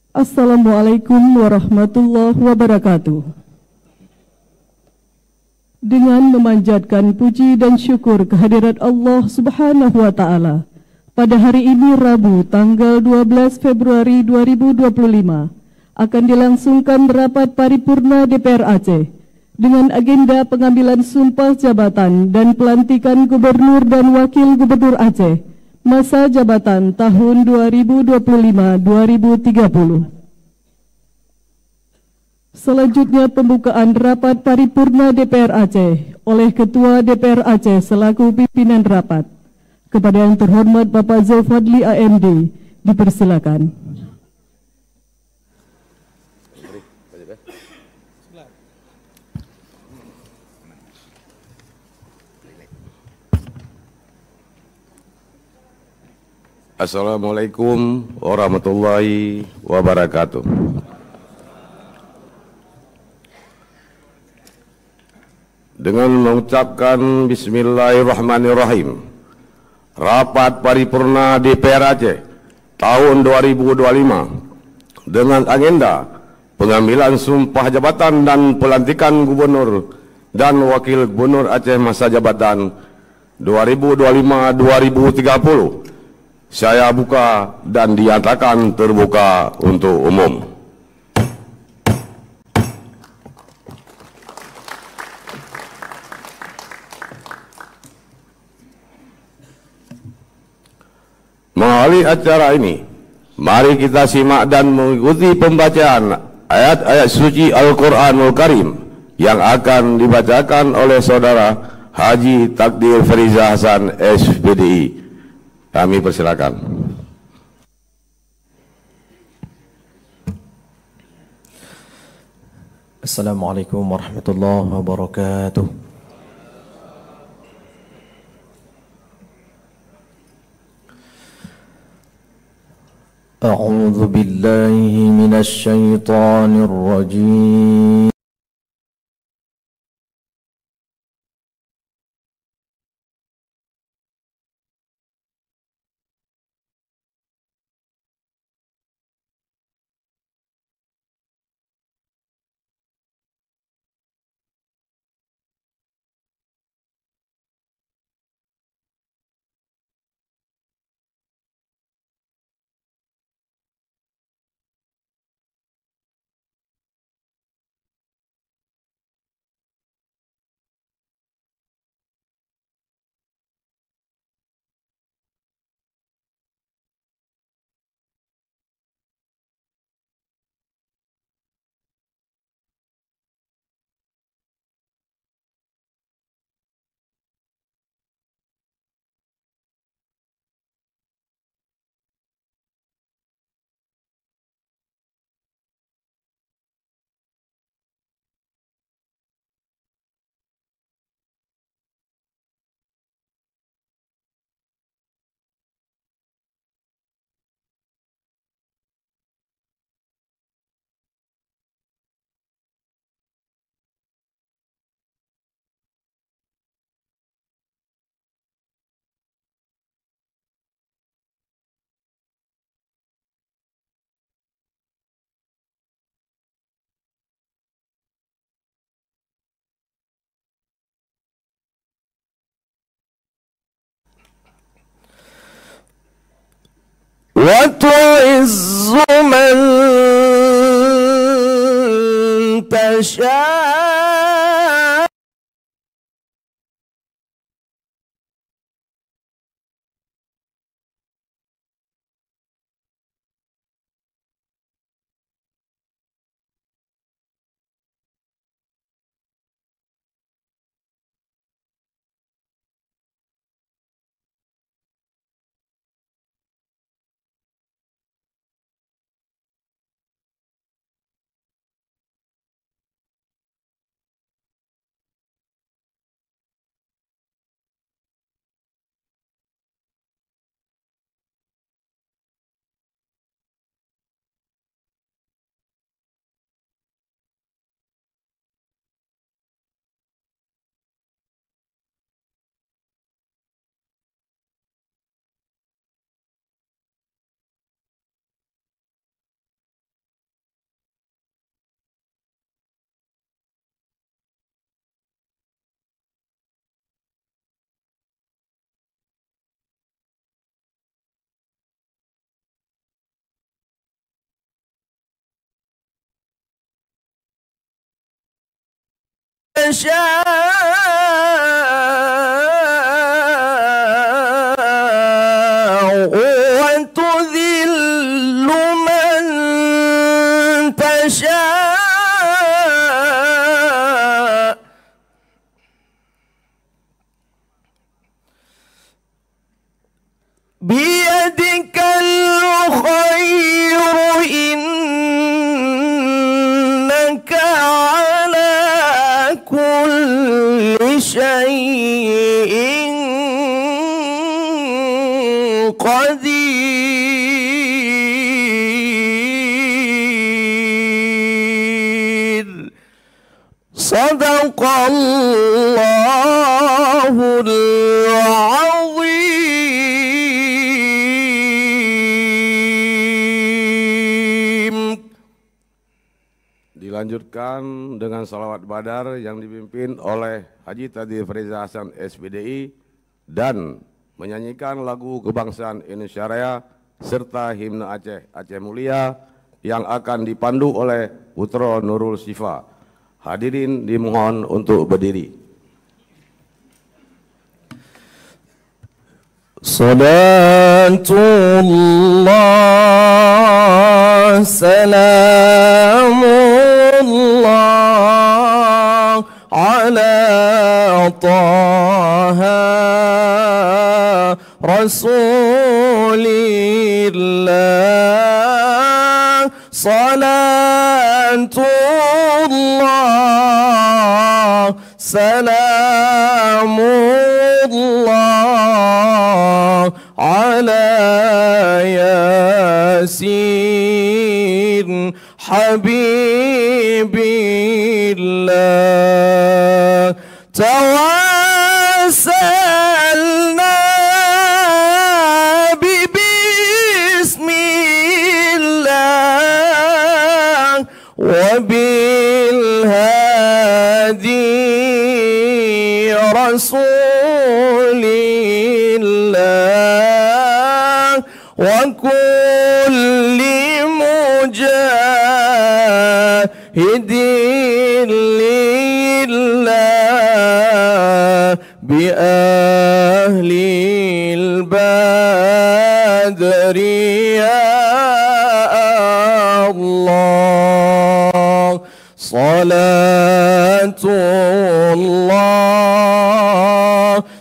Assalamualaikum warahmatullahi wabarakatuh. Dengan memanjatkan puji dan syukur kehadirat Allah Subhanahu wa Ta'ala, pada hari ini Rabu tanggal 12 Februari 2025 akan dilangsungkan rapat paripurna DPR Aceh dengan agenda pengambilan sumpah jabatan dan pelantikan Gubernur dan Wakil Gubernur Aceh masa jabatan tahun 2025-2030. Selanjutnya pembukaan rapat paripurna DPR Aceh oleh Ketua DPR Aceh selaku pimpinan rapat. Kepada yang terhormat Bapak Zulfadli AMD, dipersilakan. Assalamualaikum warahmatullahi wabarakatuh. Dengan mengucapkan Bismillahirrahmanirrahim, rapat paripurna DPR Aceh tahun 2025 dengan agenda pengambilan sumpah jabatan dan pelantikan Gubernur dan Wakil Gubernur Aceh masa jabatan 2025-2030 saya buka dan dinyatakan terbuka untuk umum. Melalui acara ini, mari kita simak dan mengikuti pembacaan ayat-ayat suci Al-Quranul Karim yang akan dibacakan oleh Saudara Haji Takdir Fariza Hasan SPDI. Kami persilakan. Assalamualaikum warahmatullahi wabarakatuh. أعوذ بالله من الشيطان الرجيم. وتعز من تشاء تشاء وتذل من تشاء بيدك الخير إنك على كل شيء قدير. صدق الله العظيم. Dilanjutkan dengan salawat badar yang dipimpin oleh Haji Tadif Reza Hasan SPDI dan menyanyikan lagu kebangsaan Indonesia Raya serta himne Aceh, Aceh Mulia yang akan dipandu oleh Putra Nurul Sifa. Hadirin dimohon untuk berdiri. Salatullah salamullah ala taha rasulillah. Salatullah salamullah ala yasin habibillah. Tawassalna bismillah wa bil hadi rasulillah wa kulli mujahidin lillah bi ahlil badri ya Allah. Salatullah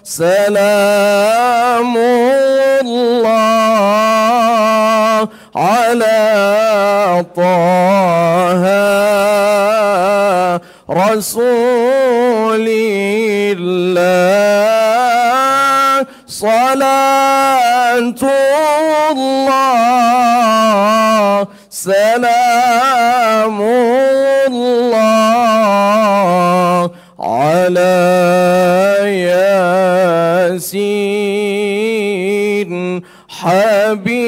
salamullah ala taha rasulillah. Salatullah salamullah ala yasin habibillah.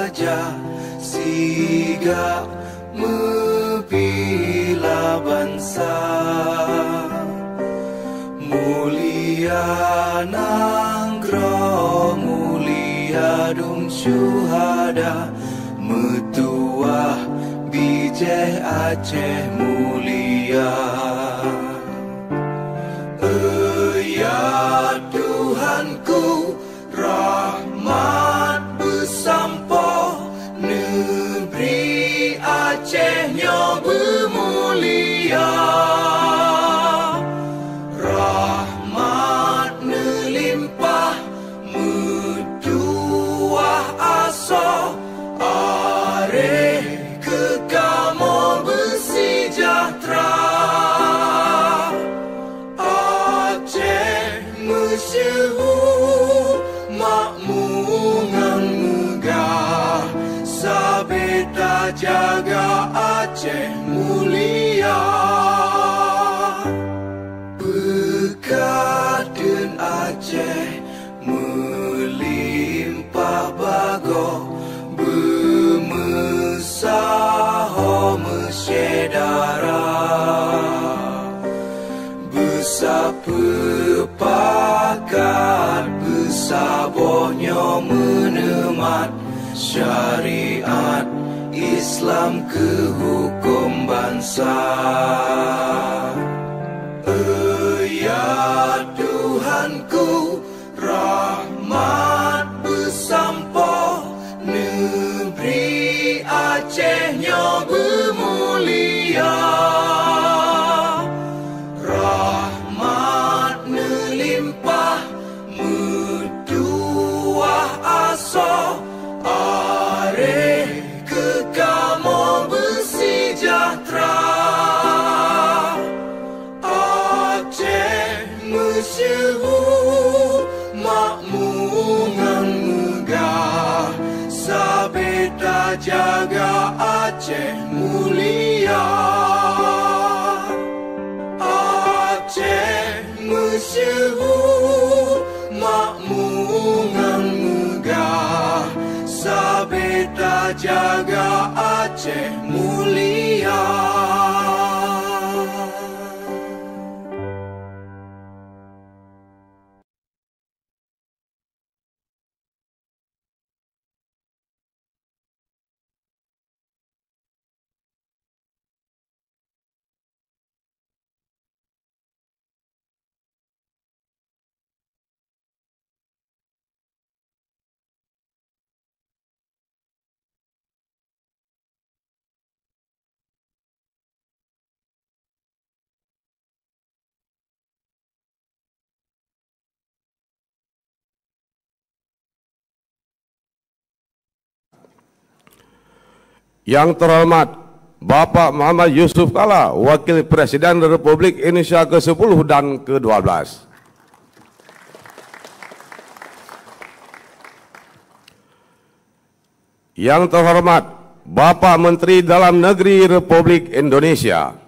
saja sigap membela bangsa. Mulia nangro, mulia dum syuhada, metuah bijih Aceh mulia. Ya Tuhanku, rahmat bersampo, negeri Acehnya bermulia. Rahmat nelimpah, metuah asa, areh kekamo bersejahtera. Masyhur makmungan megah, sabeta jaga Aceh mulia. Bekaden Aceh melimpah bago, bermesaho mesyedara. Bersepakat bersabohnya menemat syariat Islam ke hukum bangsa. Ya Tuhanku, rahmat bersampo, negeri Acehnya bermulia. Rahmat nelimpah, metuah asa, areh kekamo bersejahtera. Aceh masyhur makmungan megah, sabeta jaga Aceh mulia. Aceh masyhur makmungan megah, sabeta jaga Aceh mulia. Yang terhormat Bapak Muhammad Yusuf Kalla, Wakil Presiden Republik Indonesia ke-10 dan ke-12. Yang terhormat Bapak Menteri Dalam Negeri Republik Indonesia.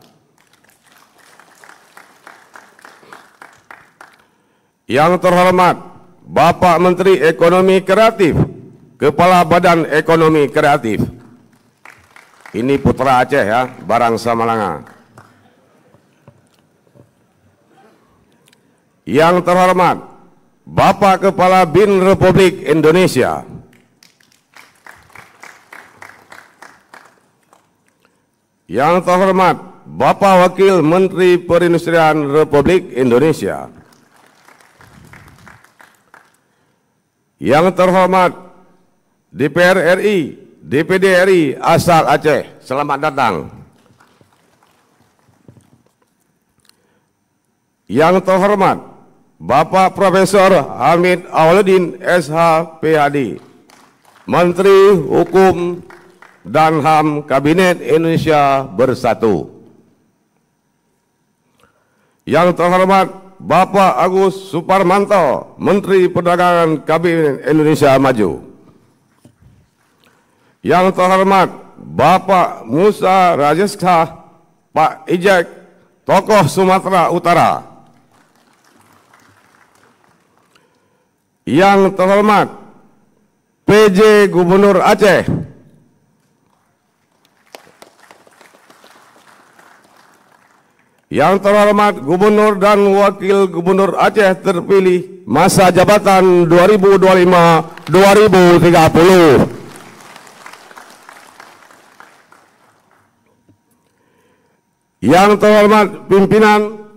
Yang terhormat Bapak Menteri Ekonomi Kreatif, Kepala Badan Ekonomi Kreatif. Ini putra Aceh ya, Barang Samalanga. Yang terhormat Bapak Kepala BIN Republik Indonesia. Yang terhormat Bapak Wakil Menteri Perindustrian Republik Indonesia. Yang terhormat DPR RI, DPD RI asal Aceh, selamat datang. Yang terhormat Bapak Profesor Hamid Awaludin SH PhD, Menteri Hukum dan HAM Kabinet Indonesia Bersatu. Yang terhormat Bapak Agus Suparmanto, Menteri Perdagangan Kabinet Indonesia Maju. Yang terhormat Bapak Musa Rajeska Pak Ijek, tokoh Sumatera Utara. Yang terhormat PJ Gubernur Aceh. Yang terhormat Gubernur dan Wakil Gubernur Aceh terpilih masa jabatan 2025-2030. Yang terhormat pimpinan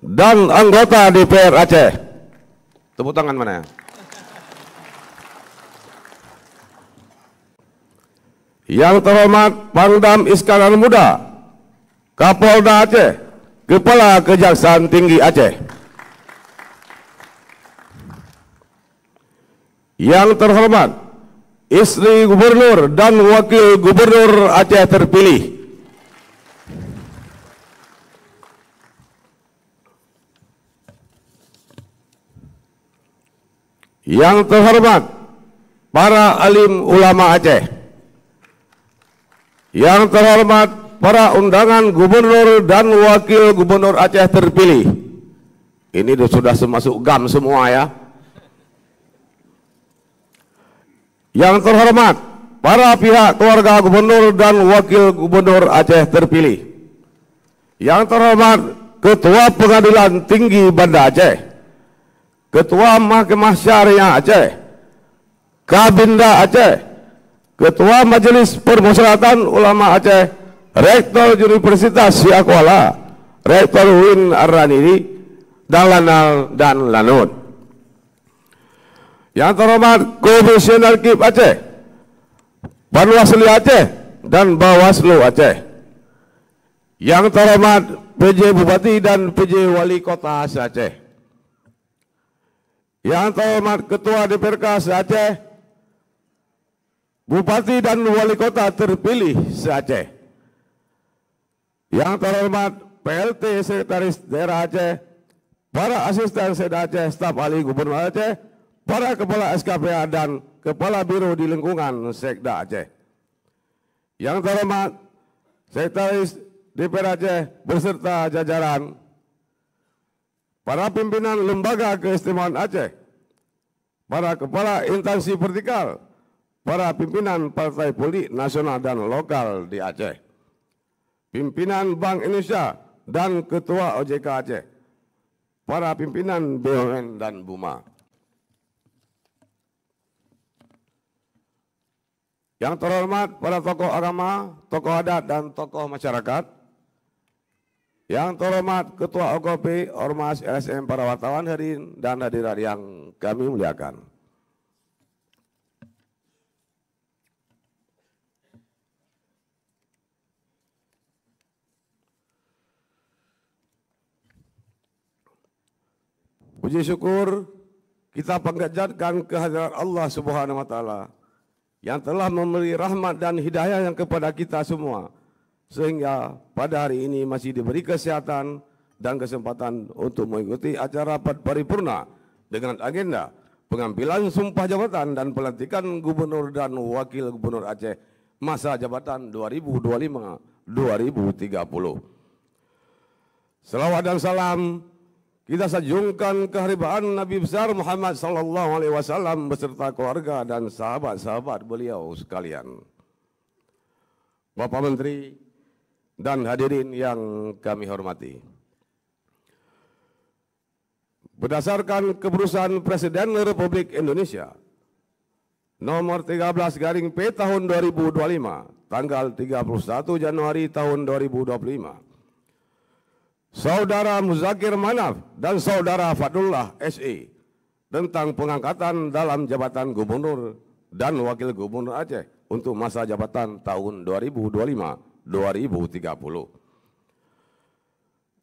dan anggota DPR Aceh. Tepuk tangan mana? Yang terhormat Pangdam Iskandar Muda, Kapolda Aceh, Kepala Kejaksaan Tinggi Aceh. Yang terhormat istri Gubernur dan Wakil Gubernur Aceh terpilih. Yang terhormat para alim ulama Aceh. Yang terhormat para undangan Gubernur dan Wakil Gubernur Aceh terpilih. Ini sudah masuk GAM semua ya. Yang terhormat para pihak keluarga Gubernur dan Wakil Gubernur Aceh terpilih. Yang terhormat Ketua Pengadilan Tinggi Banda Aceh, Ketua Mahkamah Syariah Aceh, Kabinda Aceh, Ketua Majelis Permusyawaratan Ulama Aceh, Rektor Universitas Siak Kuala, Rektor UIN Ar-Ranidi, dan Lanut. Yang terhormat Komisioner KIP Aceh, Panwaslu Aceh, dan Bawaslu Aceh. Yang terhormat PJ Bupati dan PJ Wali Kota Aceh. Yang terhormat Ketua DPRK se-Aceh, Bupati dan Wali Kota terpilih se-Aceh. Yang terhormat PLT Sekretaris Daerah Aceh, para asisten Sekda Aceh, staf ahli Gubernur Aceh, para kepala SKPA dan kepala biro di lingkungan Sekda Aceh. Yang terhormat Sekretaris DPR Aceh beserta jajaran, para pimpinan Lembaga Keistimewaan Aceh, para kepala instansi vertikal, para pimpinan partai politik nasional dan lokal di Aceh, pimpinan Bank Indonesia dan Ketua OJK Aceh, para pimpinan BUMN dan BUMA. Yang terhormat para tokoh agama, tokoh adat, dan tokoh masyarakat. Yang terhormat Ketua OKP, Ormas, LSM, para wartawan hadirin dan hadirat yang kami muliakan. Puji syukur kita panjatkan kehadirat Allah Subhanahu wa taala yang telah memberi rahmat dan hidayah yang kepada kita semua, sehingga pada hari ini masih diberi kesehatan dan kesempatan untuk mengikuti acara rapat paripurna dengan agenda pengambilan sumpah jabatan dan pelantikan Gubernur dan Wakil Gubernur Aceh masa jabatan 2025-2030. Selawat dan salam kita sanjungkan kehadiran Nabi besar Muhammad sallallahu alaihi wasallam beserta keluarga dan sahabat-sahabat beliau sekalian. Bapak Menteri dan hadirin yang kami hormati. Berdasarkan keputusan Presiden Republik Indonesia nomor 13/P tahun 2025 tanggal 31 Januari tahun 2025. Saudara Muzakir Manaf dan Saudara Fadullah SE tentang pengangkatan dalam jabatan Gubernur dan Wakil Gubernur Aceh untuk masa jabatan tahun 2025-2030.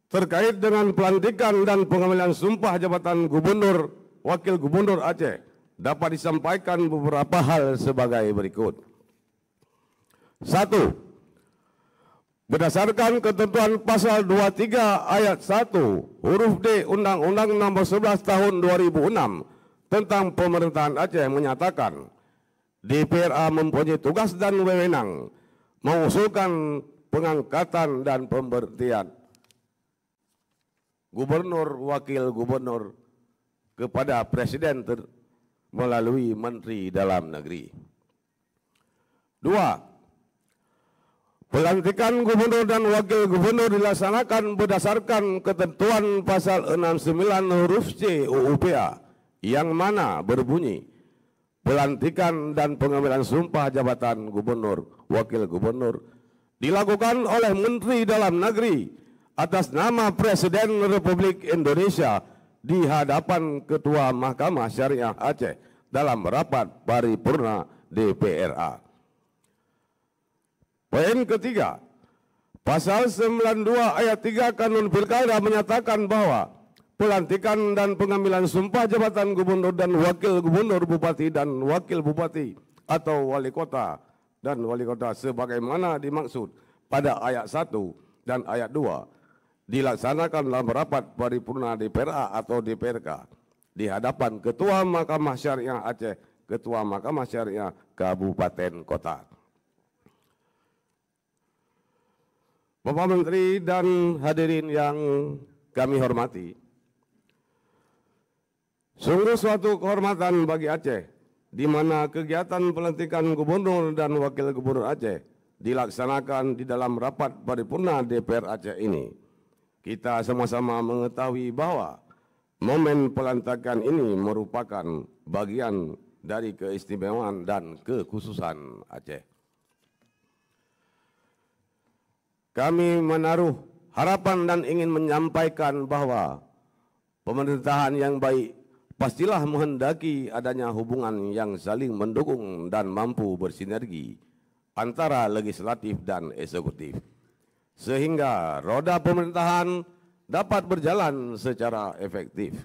Terkait dengan pelantikan dan pengambilan sumpah jabatan Gubernur Wakil Gubernur Aceh dapat disampaikan beberapa hal sebagai berikut. 1. Berdasarkan ketentuan pasal 23 ayat 1 huruf D Undang-Undang nomor 11 tahun 2006 tentang pemerintahan Aceh menyatakan DPRA mempunyai tugas dan wewenang mengusulkan pengangkatan dan pemberhentian Gubernur Wakil Gubernur kepada Presiden melalui Menteri Dalam Negeri. 2. Pelantikan gubernur dan wakil gubernur dilaksanakan berdasarkan ketentuan pasal 69 huruf C UU-PA yang mana berbunyi pelantikan dan pengambilan sumpah jabatan gubernur, wakil gubernur dilakukan oleh Menteri Dalam Negeri atas nama Presiden Republik Indonesia di hadapan Ketua Mahkamah Syariah Aceh dalam rapat paripurna DPRA. Poin ketiga, pasal 92 ayat 3 Kanun Pilkada menyatakan bahwa pelantikan dan pengambilan sumpah jabatan gubernur dan wakil gubernur, bupati dan wakil bupati atau wali kota dan wali kota sebagaimana dimaksud pada ayat 1 dan ayat 2 dilaksanakan dalam rapat paripurna DPRA atau DPRK di hadapan Ketua Mahkamah Syariah Aceh, Ketua Mahkamah Syariah Kabupaten Kota. Bapak Menteri dan hadirin yang kami hormati, sungguh suatu kehormatan bagi Aceh di mana kegiatan pelantikan gubernur dan wakil gubernur Aceh dilaksanakan di dalam rapat paripurna DPR Aceh ini. Kita sama-sama mengetahui bahwa momen pelantikan ini merupakan bagian dari keistimewaan dan kekhususan Aceh. Kami menaruh harapan dan ingin menyampaikan bahwa pemerintahan yang baik pastilah menghendaki adanya hubungan yang saling mendukung dan mampu bersinergi antara legislatif dan eksekutif, sehingga roda pemerintahan dapat berjalan secara efektif.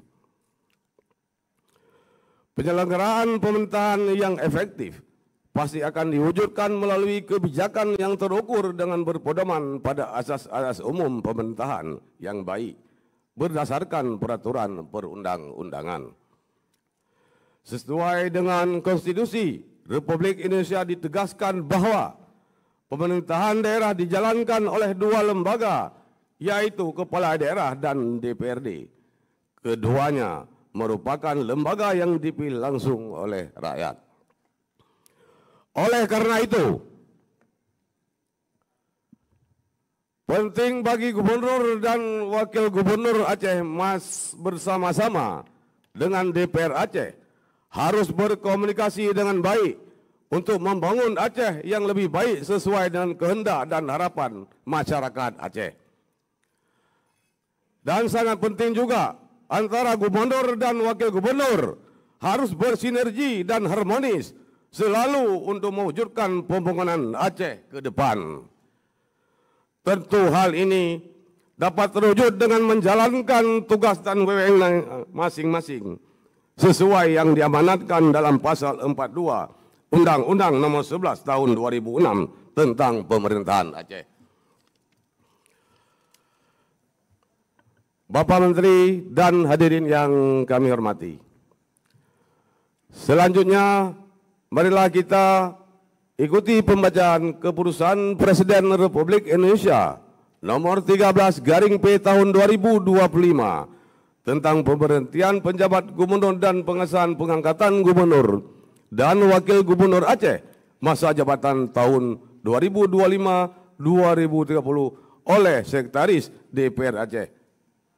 Penyelenggaraan pemerintahan yang efektif pasti akan diwujudkan melalui kebijakan yang terukur dengan berpedoman pada asas-asas umum pemerintahan yang baik berdasarkan peraturan perundang-undangan. Sesuai dengan Konstitusi Republik Indonesia ditegaskan bahwa pemerintahan daerah dijalankan oleh dua lembaga, yaitu Kepala Daerah dan DPRD. Keduanya merupakan lembaga yang dipilih langsung oleh rakyat. Oleh karena itu, penting bagi gubernur dan wakil gubernur Aceh bersama-sama dengan DPR Aceh harus berkomunikasi dengan baik untuk membangun Aceh yang lebih baik sesuai dengan kehendak dan harapan masyarakat Aceh. Dan sangat penting juga antara gubernur dan wakil gubernur harus bersinergi dan harmonis selalu untuk mewujudkan pembangunan Aceh ke depan. Tentu hal ini dapat terwujud dengan menjalankan tugas dan wewenang masing-masing sesuai yang diamanatkan dalam pasal 42 Undang-Undang Nomor 11 Tahun 2006 tentang Pemerintahan Aceh. Bapak Menteri dan hadirin yang kami hormati, selanjutnya marilah kita ikuti pembacaan keputusan Presiden Republik Indonesia Nomor 13/P Tahun 2025 tentang pemberhentian penjabat gubernur dan pengesahan pengangkatan gubernur dan wakil gubernur Aceh masa jabatan tahun 2025-2030 oleh Sekretaris DPR Aceh.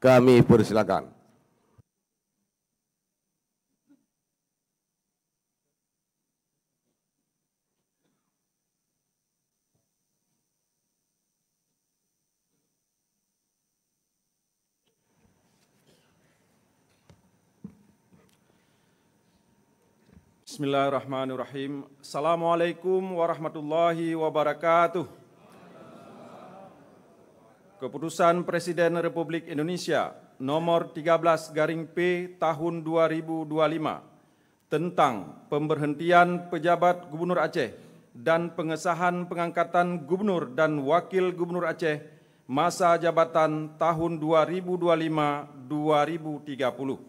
Kami persilakan. Bismillahirrahmanirrahim. Assalamualaikum warahmatullahi wabarakatuh. Keputusan Presiden Republik Indonesia Nomor 13/P Tahun 2025 tentang pemberhentian pejabat Gubernur Aceh dan pengesahan pengangkatan Gubernur dan Wakil Gubernur Aceh masa jabatan tahun 2025-2030.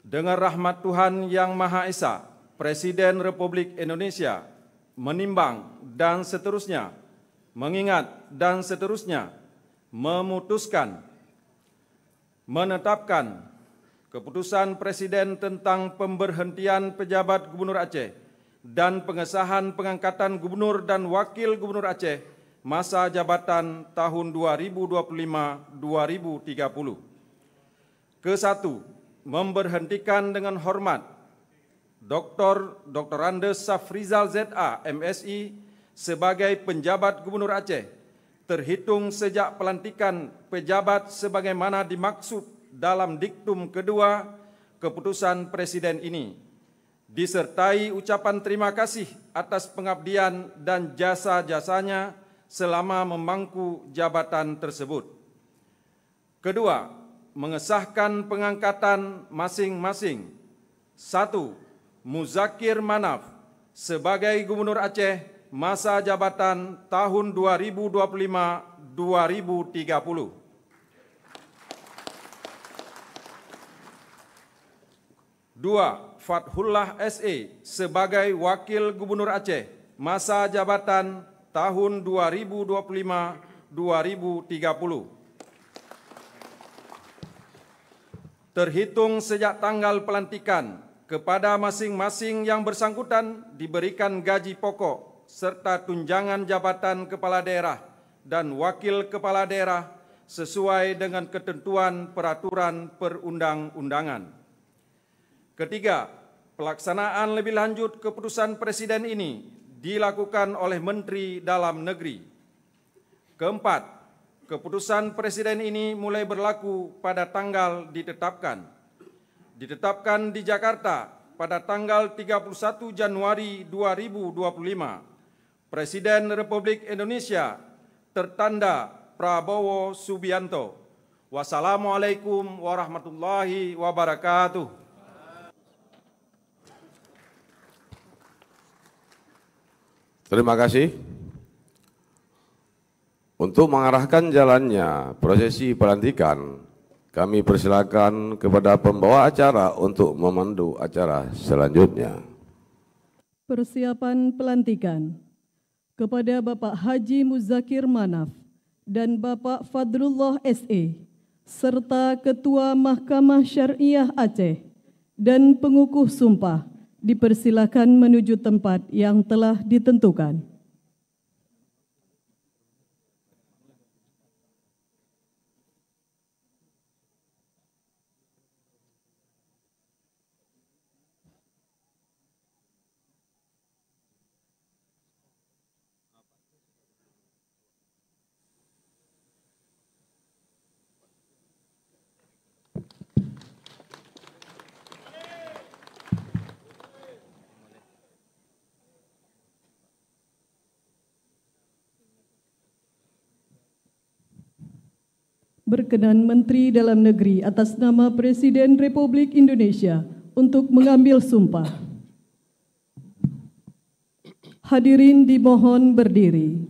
Dengan rahmat Tuhan Yang Maha Esa, Presiden Republik Indonesia menimbang dan seterusnya, mengingat dan seterusnya, memutuskan, menetapkan Keputusan Presiden tentang pemberhentian pejabat Gubernur Aceh dan pengesahan pengangkatan Gubernur dan Wakil Gubernur Aceh masa jabatan tahun 2025-2030. Ke-1, memberhentikan dengan hormat Dr. Andes Safrizal ZA, MSI, sebagai penjabat Gubernur Aceh, terhitung sejak pelantikan pejabat sebagaimana dimaksud dalam diktum kedua keputusan Presiden ini, disertai ucapan terima kasih atas pengabdian dan jasa-jasanya selama memangku jabatan tersebut. Kedua, mengesahkan pengangkatan masing-masing. 1. Muzakir Manaf sebagai Gubernur Aceh masa jabatan tahun 2025-2030. 2. Fathullah SE sebagai Wakil Gubernur Aceh masa jabatan tahun 2025-2030. Terhitung sejak tanggal pelantikan, kepada masing-masing yang bersangkutan diberikan gaji pokok serta tunjangan jabatan kepala daerah dan wakil kepala daerah sesuai dengan ketentuan peraturan perundang-undangan. Ketiga, pelaksanaan lebih lanjut keputusan Presiden ini dilakukan oleh Menteri Dalam Negeri. Keempat, keputusan Presiden ini mulai berlaku pada tanggal ditetapkan. Ditetapkan di Jakarta pada tanggal 31 Januari 2025. Presiden Republik Indonesia tertanda Prabowo Subianto. Wassalamualaikum warahmatullahi wabarakatuh. Terima kasih. Untuk mengarahkan jalannya prosesi pelantikan, kami persilakan kepada pembawa acara untuk memandu acara selanjutnya. Persiapan pelantikan kepada Bapak Haji Muzakir Manaf dan Bapak Fadlullah SE, serta Ketua Mahkamah Syariah Aceh dan pengukuh sumpah, dipersilakan menuju tempat yang telah ditentukan. Berkenan Menteri Dalam Negeri atas nama Presiden Republik Indonesia untuk mengambil sumpah. Hadirin dimohon berdiri.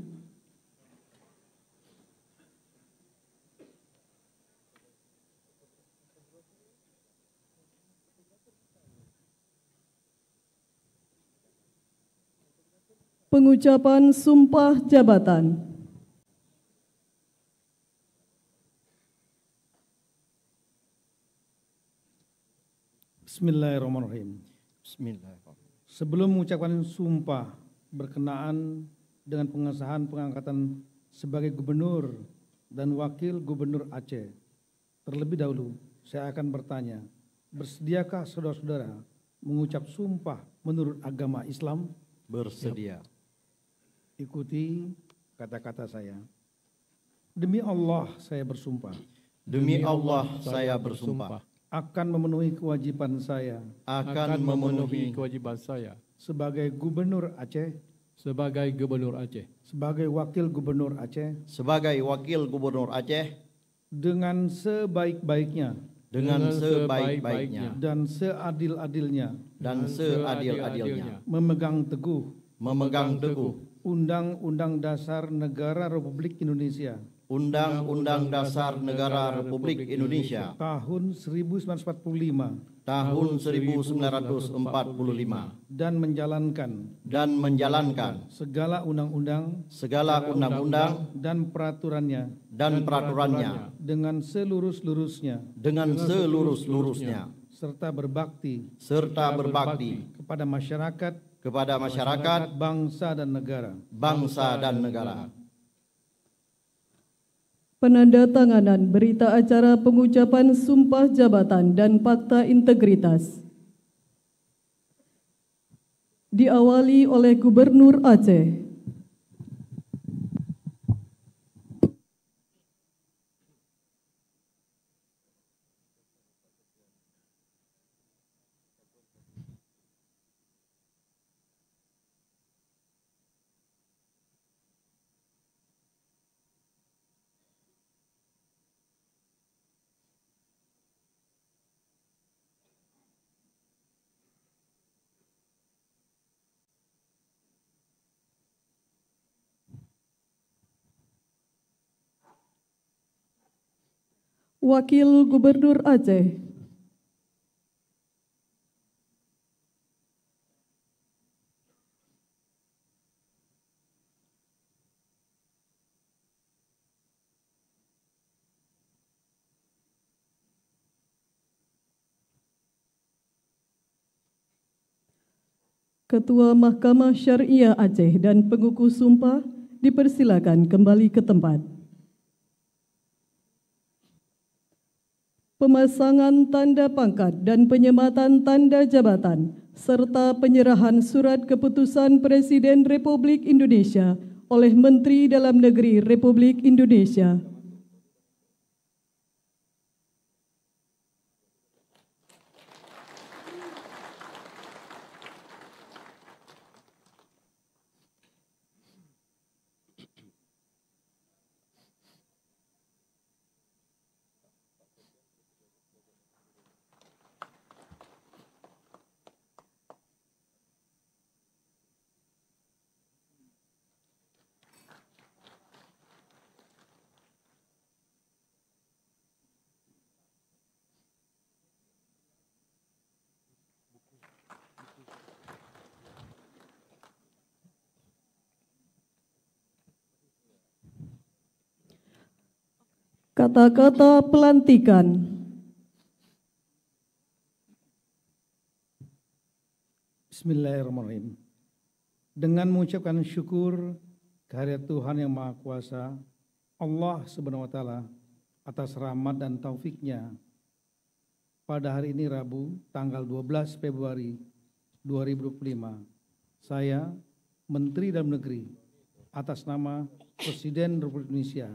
Pengucapan sumpah jabatan. Bismillahirrahmanirrahim. Bismillahirrahmanirrahim. Sebelum mengucapkan sumpah berkenaan dengan pengesahan pengangkatan sebagai Gubernur dan Wakil Gubernur Aceh, terlebih dahulu saya akan bertanya, bersediakah saudara-saudara mengucap sumpah menurut agama Islam? Bersedia. Ikuti kata-kata saya. Demi Allah saya bersumpah. Demi Allah saya bersumpah. Akan memenuhi kewajiban saya. Akan memenuhi kewajiban saya. Sebagai Gubernur Aceh. Sebagai Gubernur Aceh. Sebagai Wakil Gubernur Aceh. Sebagai Wakil Gubernur Aceh. Dengan sebaik-baiknya. Dengan sebaik-baiknya. Dan seadil-adilnya. Dan seadil-adilnya. Memegang teguh. Memegang teguh. Undang-Undang Dasar Negara Republik Indonesia. Undang-Undang Dasar Negara Republik Indonesia tahun 1945 tahun 1945 dan menjalankan segala undang-undang dan peraturannya dengan seluruh-seluruhnya serta berbakti kepada masyarakat, bangsa dan negara. Penandatanganan berita acara pengucapan Sumpah Jabatan dan Fakta Integritas diawali oleh Gubernur Aceh. Wakil Gubernur Aceh. Ketua Mahkamah Syariah Aceh dan pengukuh sumpah dipersilakan kembali ke tempat. Pemasangan tanda pangkat dan penyematan tanda jabatan serta penyerahan surat keputusan Presiden Republik Indonesia oleh Menteri Dalam Negeri Republik Indonesia. Kata-kata pelantikan. Bismillahirrahmanirrahim. Dengan mengucapkan syukur kehadirat Tuhan Yang Maha Kuasa, Allah Subhanahu wa Ta'ala, atas rahmat dan taufiknya, pada hari ini Rabu, tanggal 12 Februari 2025, saya, Menteri Dalam Negeri, atas nama Presiden Republik Indonesia,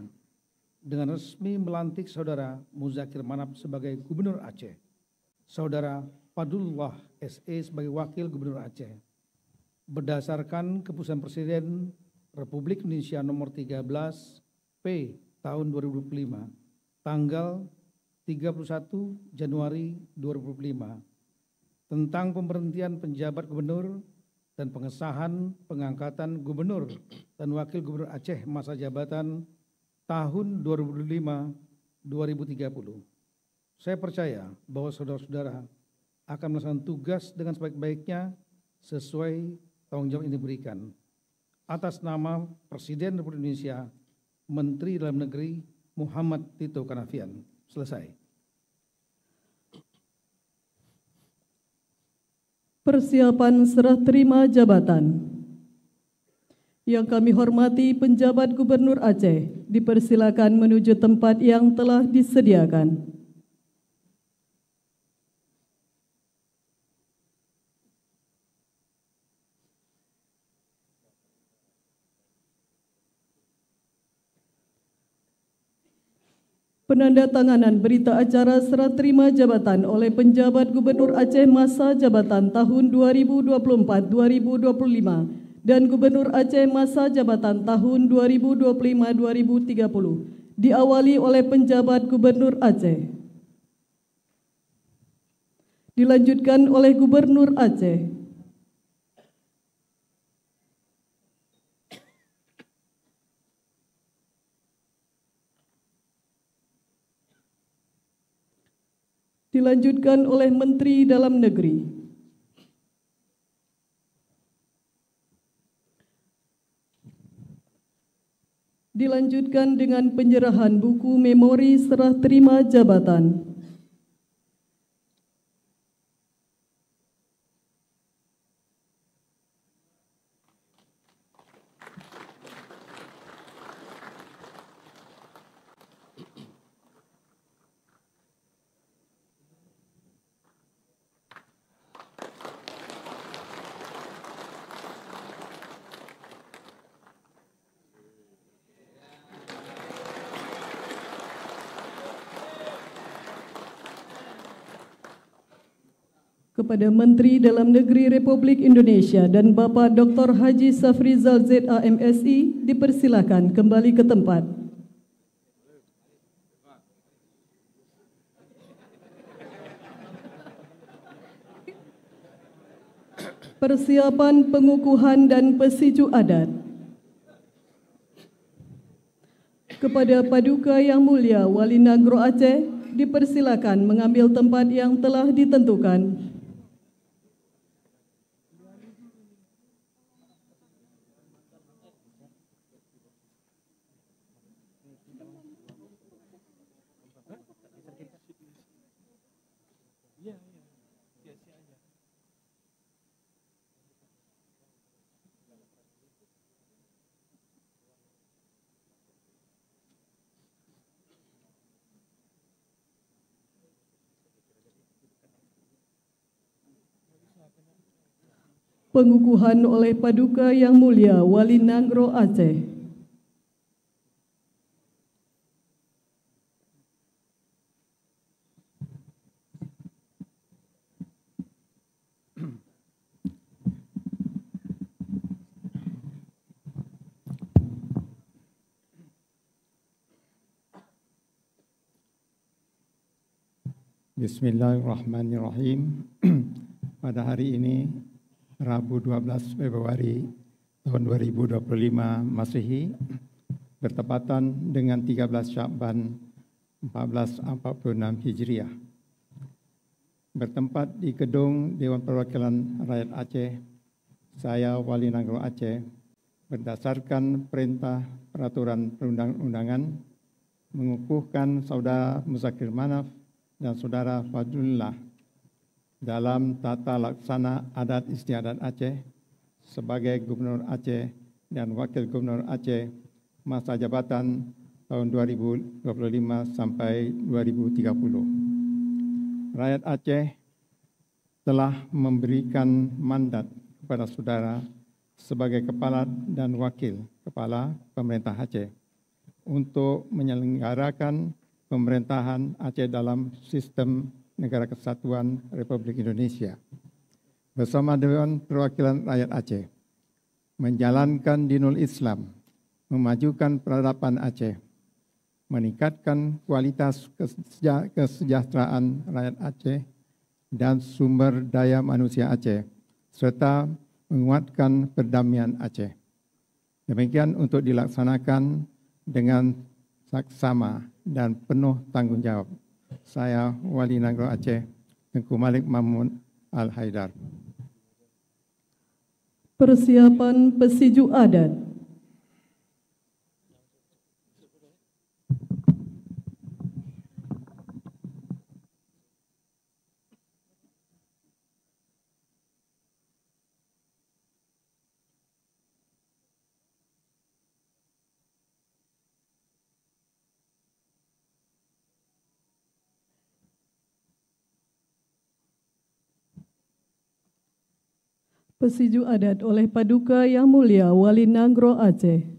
dengan resmi melantik Saudara Muzakir Manap sebagai Gubernur Aceh, Saudara Fadlullah SE sebagai Wakil Gubernur Aceh, berdasarkan Keputusan Presiden Republik Indonesia nomor 13 P tahun 2025, tanggal 31 Januari 2025, tentang pemberhentian penjabat gubernur dan pengesahan pengangkatan gubernur dan wakil gubernur Aceh masa jabatan tahun 2005-2030. Saya percaya bahwa saudara-saudara akan melaksanakan tugas dengan sebaik-baiknya sesuai tanggung jawab yang diberikan. Atas nama Presiden Republik Indonesia, Menteri Dalam Negeri Muhammad Tito Karnavian. Selesai. Persiapan serah terima jabatan. Yang kami hormati penjabat Gubernur Aceh, dipersilakan menuju tempat yang telah disediakan. Penandatanganan berita acara serah terima jabatan oleh penjabat Gubernur Aceh masa jabatan tahun 2024-2025 dan Gubernur Aceh masa jabatan tahun 2025-2030 diawali oleh penjabat Gubernur Aceh. Dilanjutkan oleh Gubernur Aceh. Dilanjutkan oleh Menteri Dalam Negeri. Dilanjutkan dengan penyerahan buku memori serah terima jabatan. Kepada Menteri Dalam Negeri Republik Indonesia dan Bapak Dr. Haji Safrizal ZA MSI dipersilakan kembali ke tempat. Persiapan pengukuhan dan pesiju adat. Kepada Paduka Yang Mulia Wali Nagro Aceh dipersilakan mengambil tempat yang telah ditentukan. Pengukuhan oleh Paduka Yang Mulia Wali Nagro Aceh. Bismillahirrahmanirrahim. Pada hari ini, Rabu 12 Februari tahun 2025 Masehi, bertepatan dengan 13 Syakban 1446 Hijriah. Bertempat di Gedung Dewan Perwakilan Rakyat Aceh, saya Wali Nagro Aceh, berdasarkan perintah peraturan perundang-undangan, mengukuhkan Saudara Muzakir Manaf dan Saudara Fadlullah dalam tata laksana adat istiadat Aceh sebagai Gubernur Aceh dan Wakil Gubernur Aceh masa jabatan tahun 2025 sampai 2030. Rakyat Aceh telah memberikan mandat kepada saudara sebagai Kepala dan Wakil Kepala Pemerintah Aceh untuk menyelenggarakan pemerintahan Aceh dalam sistem Negara Kesatuan Republik Indonesia bersama Dewan Perwakilan Rakyat Aceh, menjalankan dinul Islam, memajukan peradaban Aceh, meningkatkan kualitas kesejahteraan rakyat Aceh dan sumber daya manusia Aceh, serta menguatkan perdamaian Aceh. Demikian untuk dilaksanakan dengan saksama dan penuh tanggung jawab. Saya Wali Nagro Aceh, Tengku Malik Mamun Al-Haidar. Persiapan pesiju adat. Pesiju adat oleh Paduka Yang Mulia Wali Nagro Aceh.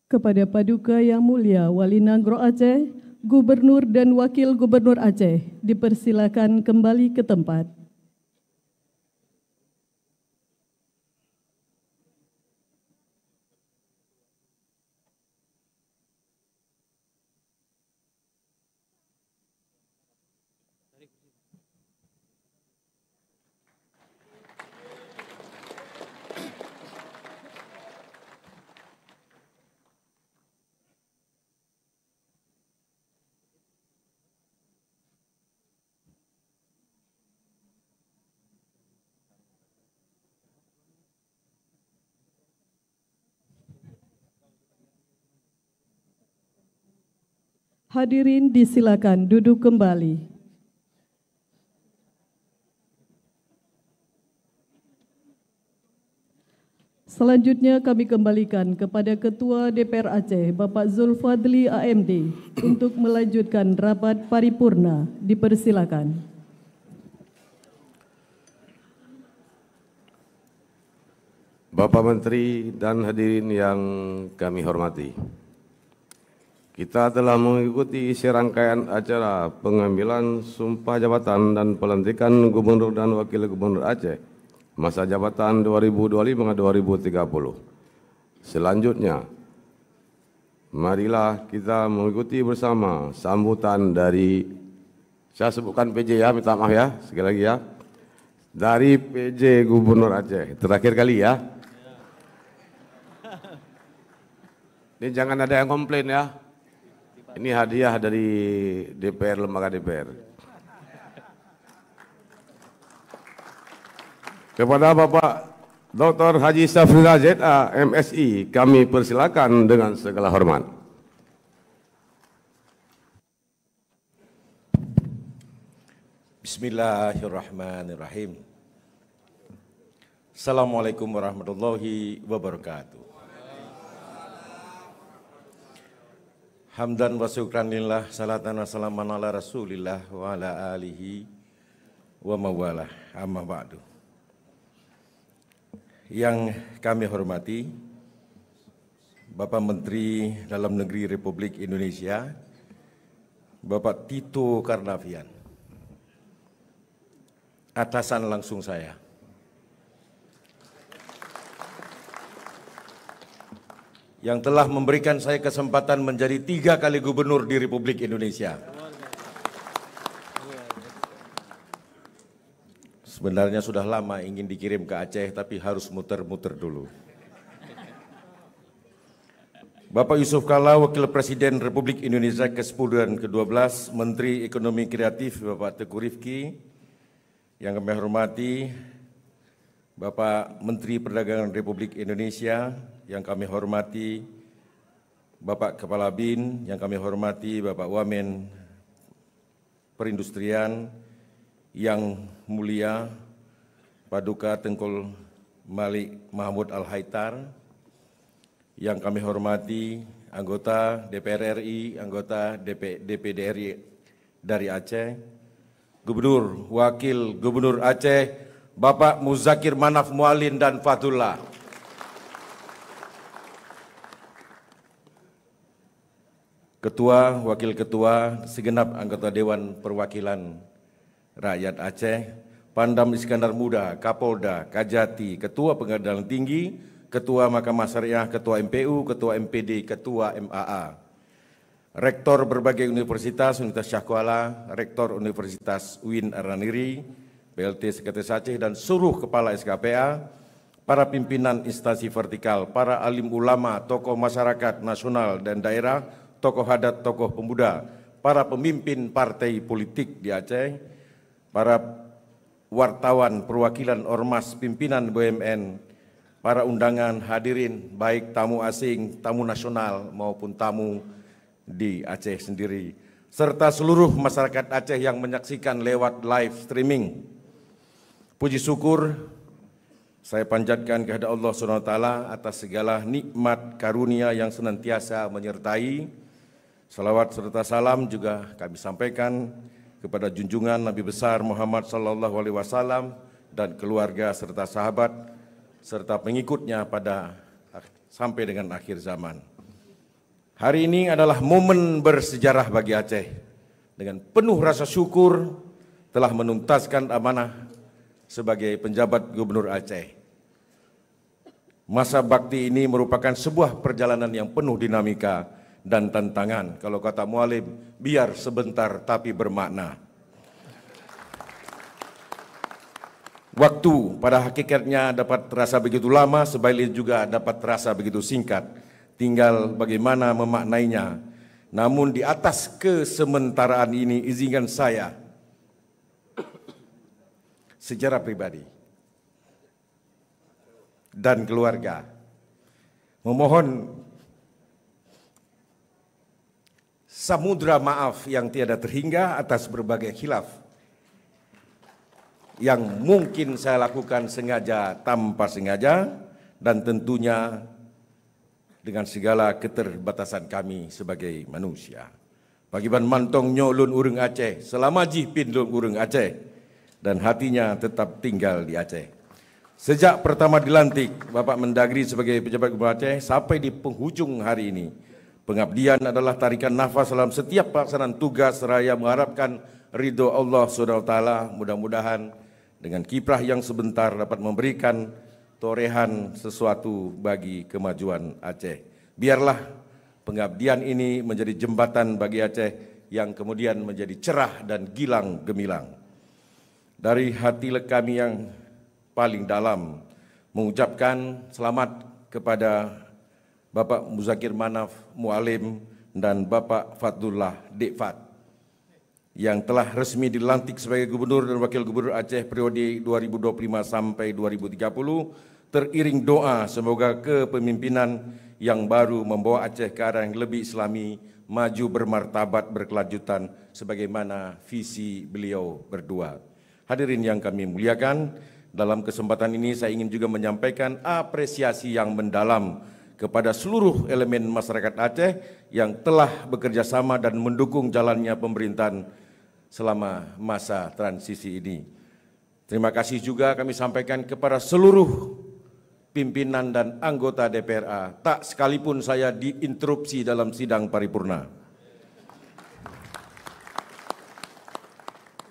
Kepada Paduka Yang Mulia Wali Nanggro Aceh, Gubernur dan Wakil Gubernur Aceh, dipersilakan kembali ke tempat. Hadirin disilakan duduk kembali. Selanjutnya kami kembalikan kepada Ketua DPR Aceh, Bapak Zulfadli AMD, untuk melanjutkan rapat paripurna. Dipersilakan. Bapak Menteri dan hadirin yang kami hormati, kita telah mengikuti serangkaian acara pengambilan sumpah jabatan dan pelantikan Gubernur dan Wakil Gubernur Aceh masa jabatan 2025-2030. Selanjutnya, marilah kita mengikuti bersama sambutan dari, saya sebutkan PJ ya, minta maaf ya, sekali lagi ya, dari PJ Gubernur Aceh, terakhir kali ya. Ini jangan ada yang komplain ya. Ini hadiah dari DPR, lembaga DPR. Kepada Bapak Dr. Haji Safrila ZA, MSI, kami persilakan dengan segala hormat. Bismillahirrahmanirrahim. Assalamualaikum warahmatullahi wabarakatuh. Hamdan wa syukran lillah, salatan wa salaman ala rasulillah wa ala alihi wa mawalah, amma ba'du. Yang kami hormati Bapak Menteri Dalam Negeri Republik Indonesia, Bapak Tito Karnavian, atasan langsung saya, yang telah memberikan saya kesempatan menjadi 3 kali gubernur di Republik Indonesia. Sebenarnya sudah lama ingin dikirim ke Aceh, tapi harus muter-muter dulu. Bapak Yusuf Kalla, Wakil Presiden Republik Indonesia ke-10 dan ke-12, Menteri Ekonomi Kreatif Bapak Teguh Rifki, yang kami hormati Bapak Menteri Perdagangan Republik Indonesia, yang kami hormati Bapak Kepala BIN, yang kami hormati Bapak Wamen Perindustrian, yang mulia Paduka Tengku Malik Mahmud Al-Haitar, yang kami hormati anggota DPR RI, anggota DPD RI dari Aceh, Gubernur, Wakil Gubernur Aceh, Bapak Muzakir Manaf Mualin dan Fatullah, Ketua, Wakil Ketua, segenap anggota Dewan Perwakilan Rakyat Aceh, Pandam Iskandar Muda, Kapolda, Kajati, Ketua Pengadilan Tinggi, Ketua Mahkamah Syariah, Ketua MPU, Ketua MPD, Ketua MAA, Rektor berbagai universitas, Universitas Syah Kuala, Rektor Universitas UIN Araniri, PLT Sekretaris Aceh, dan seluruh Kepala SKPA, para pimpinan instansi vertikal, para alim ulama, tokoh masyarakat nasional dan daerah, tokoh adat, tokoh pemuda, para pemimpin partai politik di Aceh, para wartawan, perwakilan ormas, pimpinan BUMN, para undangan hadirin, baik tamu asing, tamu nasional maupun tamu di Aceh sendiri, serta seluruh masyarakat Aceh yang menyaksikan lewat live streaming. Puji syukur saya panjatkan kepada Allah SWT atas segala nikmat karunia yang senantiasa menyertai. Salawat serta salam juga kami sampaikan kepada junjungan Nabi besar Muhammad SAW, dan keluarga serta sahabat serta pengikutnya sampai dengan akhir zaman. Hari ini adalah momen bersejarah bagi Aceh. Dengan penuh rasa syukur telah menuntaskan amanah sebagai penjabat Gubernur Aceh. Masa bakti ini merupakan sebuah perjalanan yang penuh dinamika dan tantangan. Kalau kata Mualim, biar sebentar tapi bermakna. Waktu pada hakikatnya dapat terasa begitu lama, sebaliknya juga dapat terasa begitu singkat. Tinggal bagaimana memaknainya. Namun di atas kesementaraan ini, izinkan saya secara pribadi dan keluarga memohon samudra maaf yang tiada terhingga atas berbagai khilaf yang mungkin saya lakukan sengaja tanpa sengaja, dan tentunya dengan segala keterbatasan kami sebagai manusia. Pagiban mantong nyolun urang Aceh, selama jipin urang Aceh, dan hatinya tetap tinggal di Aceh. Sejak pertama dilantik Bapak Mendagri sebagai pejabat Gubernur Aceh sampai di penghujung hari ini, pengabdian adalah tarikan nafas dalam setiap pelaksanaan tugas seraya mengharapkan ridho Allah SWT. Mudah-mudahan dengan kiprah yang sebentar dapat memberikan torehan sesuatu bagi kemajuan Aceh. Biarlah pengabdian ini menjadi jembatan bagi Aceh yang kemudian menjadi cerah dan gilang gemilang. Dari hati kami yang paling dalam mengucapkan selamat kepada Bapak Muzakir Manaf Mualim dan Bapak Fadlullah Dekfat yang telah resmi dilantik sebagai Gubernur dan Wakil Gubernur Aceh periode 2025 sampai 2030, teriring doa semoga kepemimpinan yang baru membawa Aceh ke arah yang lebih islami, maju bermartabat berkelanjutan sebagaimana visi beliau berdua. Hadirin yang kami muliakan, dalam kesempatan ini saya ingin juga menyampaikan apresiasi yang mendalam kepada seluruh elemen masyarakat Aceh yang telah bekerja sama dan mendukung jalannya pemerintahan selama masa transisi ini. Terima kasih juga kami sampaikan kepada seluruh pimpinan dan anggota DPRA, tak sekalipun saya diinterupsi dalam sidang paripurna.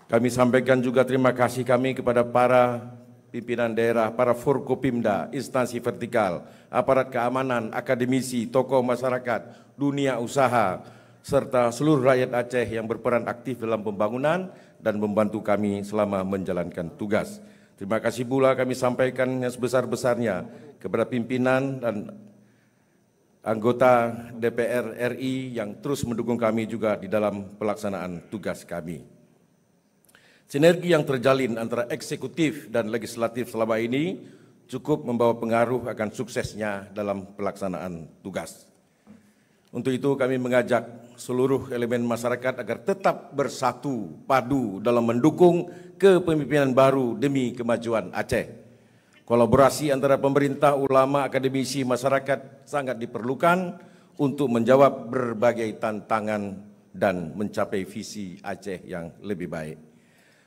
Kami sampaikan juga terima kasih kami kepada para pimpinan daerah, para Forkopimda, instansi vertikal, aparat keamanan, akademisi, tokoh masyarakat, dunia usaha, serta seluruh rakyat Aceh yang berperan aktif dalam pembangunan dan membantu kami selama menjalankan tugas. Terima kasih pula kami sampaikan yang sebesar-besarnya kepada pimpinan dan anggota DPR RI yang terus mendukung kami juga di dalam pelaksanaan tugas kami. Sinergi yang terjalin antara eksekutif dan legislatif selama ini cukup membawa pengaruh akan suksesnya dalam pelaksanaan tugas. Untuk itu kami mengajak seluruh elemen masyarakat agar tetap bersatu padu dalam mendukung kepemimpinan baru demi kemajuan Aceh. Kolaborasi antara pemerintah, ulama, akademisi, masyarakat sangat diperlukan untuk menjawab berbagai tantangan dan mencapai visi Aceh yang lebih baik.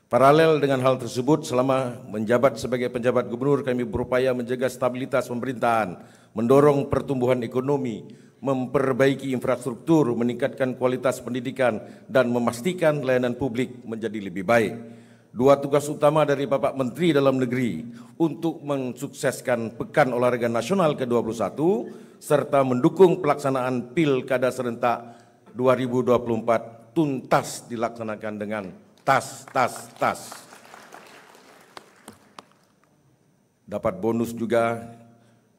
Paralel dengan hal tersebut, selama menjabat sebagai penjabat gubernur, kami berupaya menjaga stabilitas pemerintahan, mendorong pertumbuhan ekonomi, memperbaiki infrastruktur, meningkatkan kualitas pendidikan, dan memastikan layanan publik menjadi lebih baik. Dua tugas utama dari Bapak Menteri Dalam Negeri untuk mensukseskan Pekan Olahraga Nasional ke-21 serta mendukung pelaksanaan Pilkada Serentak 2024 tuntas dilaksanakan dengan tas. Dapat bonus juga,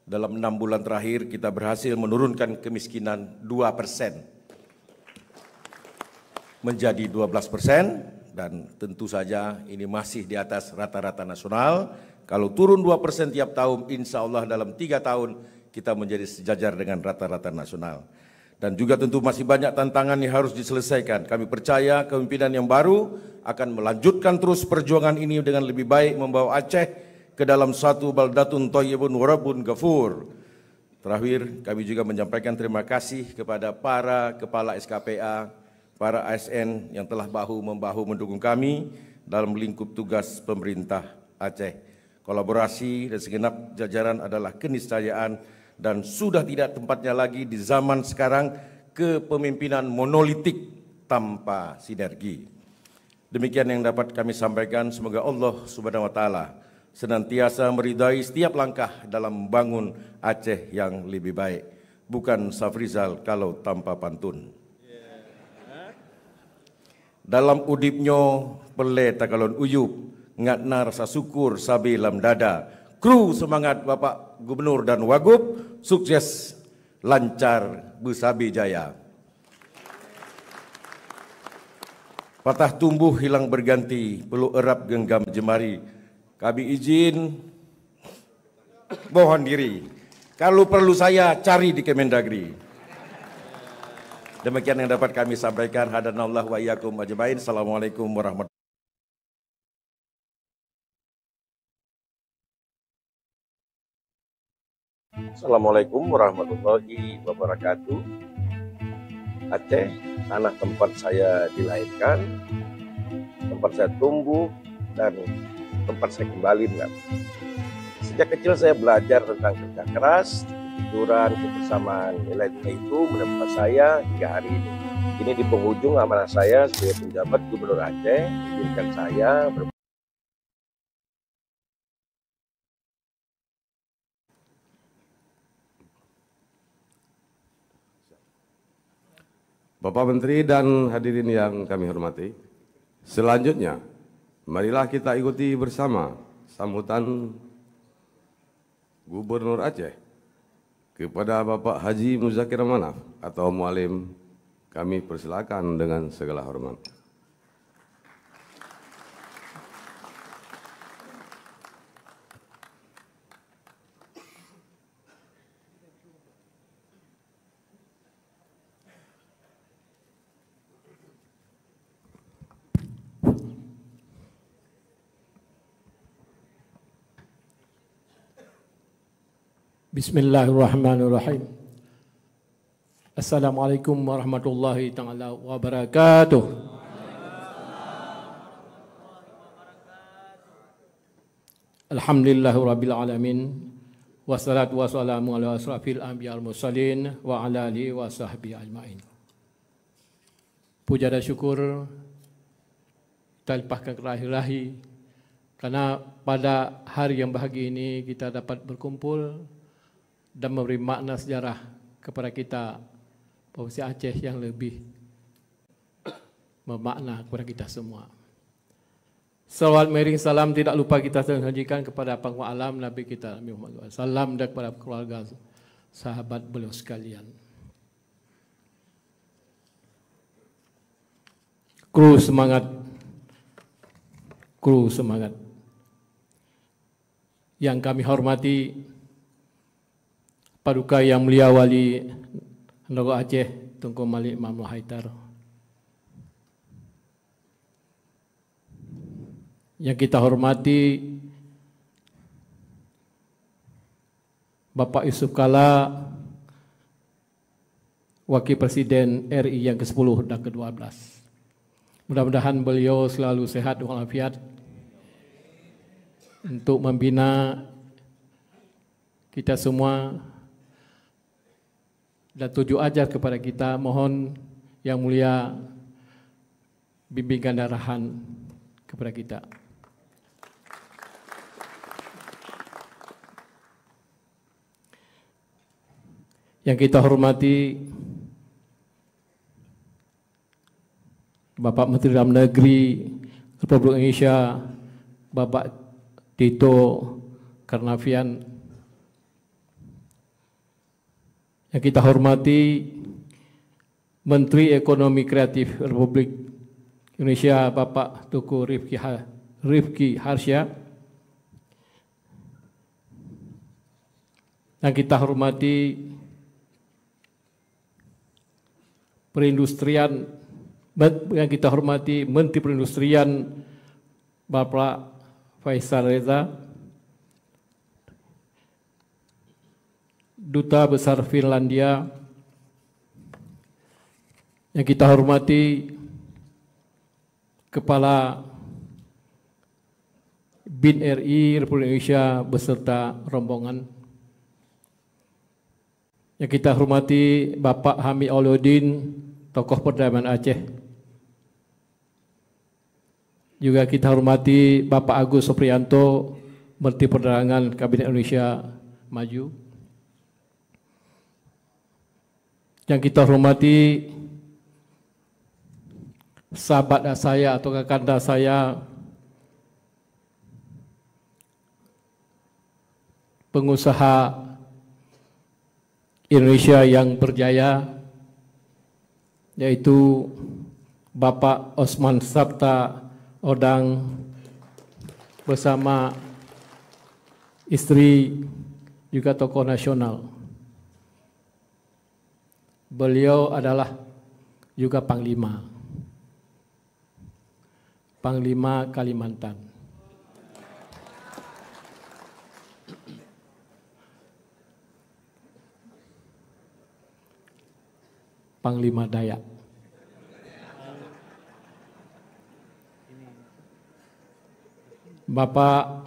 dalam 6 bulan terakhir kita berhasil menurunkan kemiskinan 2% menjadi 12%. Dan tentu saja ini masih di atas rata-rata nasional. Kalau turun 2% tiap tahun, insya Allah dalam 3 tahun kita menjadi sejajar dengan rata-rata nasional. Dan juga tentu masih banyak tantangan yang harus diselesaikan. Kami percaya kepemimpinan yang baru akan melanjutkan terus perjuangan ini dengan lebih baik, membawa Aceh ke dalam satu baldatun thayyibun wa rabbun ghafur. Terakhir, kami juga menyampaikan terima kasih kepada para kepala SKPA, para ASN yang telah bahu-membahu mendukung kami dalam lingkup tugas pemerintah Aceh. kolaborasi dan segenap jajaran adalah keniscayaan dan sudah tidak tempatnya lagi di zaman sekarang kepemimpinan monolitik tanpa sinergi. Demikian yang dapat kami sampaikan. Semoga Allah Subhanahu wa taala senantiasa meridai setiap langkah dalam membangun Aceh yang lebih baik. Bukan Safrizal kalau tanpa pantun. Dalam udipnyo pele takalon uyup, ngatna rasa syukur sabi lam dada. Kru semangat Bapak Gubernur dan Wagub, sukses lancar besabi jaya. Patah tumbuh hilang berganti, peluk erat genggam jemari. Kami izin mohon diri. Kalau perlu saya cari di Kemendagri. Demikian yang dapat kami sampaikan. Hadanallah wa iyyakum ajmain. Assalamualaikum warahmatullahi wabarakatuh. Assalamualaikum warahmatullahi wabarakatuh. Aceh, tanah tempat saya dilahirkan, tempat saya tumbuh, dan tempat saya kembali mengaku. Sejak kecil saya belajar tentang kerja keras, kejujuran, kebersamaan. Nilai-nilai itu menempa saya hingga hari ini. Ini di penghujung amanah saya sebagai penjabat Gubernur Aceh, izinkan saya Bapak Menteri dan hadirin yang kami hormati, selanjutnya marilah kita ikuti bersama sambutan Gubernur Aceh kepada Bapak Haji Muzakir Manaf atau Mualim. Kami persilakan dengan segala hormat. Bismillahirrahmanirrahim. Assalamualaikum warahmatullahi taala wabarakatuh. Alhamdulillahirabbil alamin. Wassalatu wassalamu ala asrafil anbiya'il mursalin wa ala alihi wa sahbihi ajmain. Puja dan syukur kita limpahkan kepada Ilahi karena pada hari yang bahagia ini kita dapat berkumpul dan memberi makna sejarah kepada kita Provinsi Aceh yang lebih bermakna kepada kita semua. Salawat miring salam tidak lupa kita sajikan kepada penguasa alam Nabi kita Muhammad. Salam dan kepada keluarga sahabat beliau sekalian. Kru semangat. Kru semangat. Yang kami hormati Paduka Yang Mulia Wali Negara Aceh Tunku Malik Mamlu Haidar, yang kita hormati Bapak Yusuf Kala, Wakil Presiden RI yang ke-10 dan ke-12. Mudah-mudahan beliau selalu sehat walafiat untuk membina kita semua dan tujuh ajar kepada kita. Mohon Yang Mulia bimbingan dan arahan kepada kita. Yang kita hormati Bapak Menteri Dalam Negeri Republik Indonesia, Bapak Tito Karnavian. Yang kita hormati Menteri Ekonomi Kreatif Republik Indonesia, Bapak Tuku Rifki Harsya. Yang kita hormati Perindustrian, yang kita hormati Menteri Perindustrian Bapak Faisal Reza, Duta Besar Finlandia. Yang kita hormati Kepala BIN RI Republik Indonesia beserta rombongan. Yang kita hormati Bapak Hamid Auluddin, tokoh Perdamaian Aceh. Juga kita hormati Bapak Agus Supriyanto, Menteri Perdagangan Kabinet Indonesia Maju. Yang kita hormati sahabat saya atau kakanda saya, pengusaha Indonesia yang berjaya, yaitu Bapak Osman Sabta Odang bersama istri juga tokoh nasional. Beliau adalah juga Panglima Kalimantan. Panglima Dayak. Bapak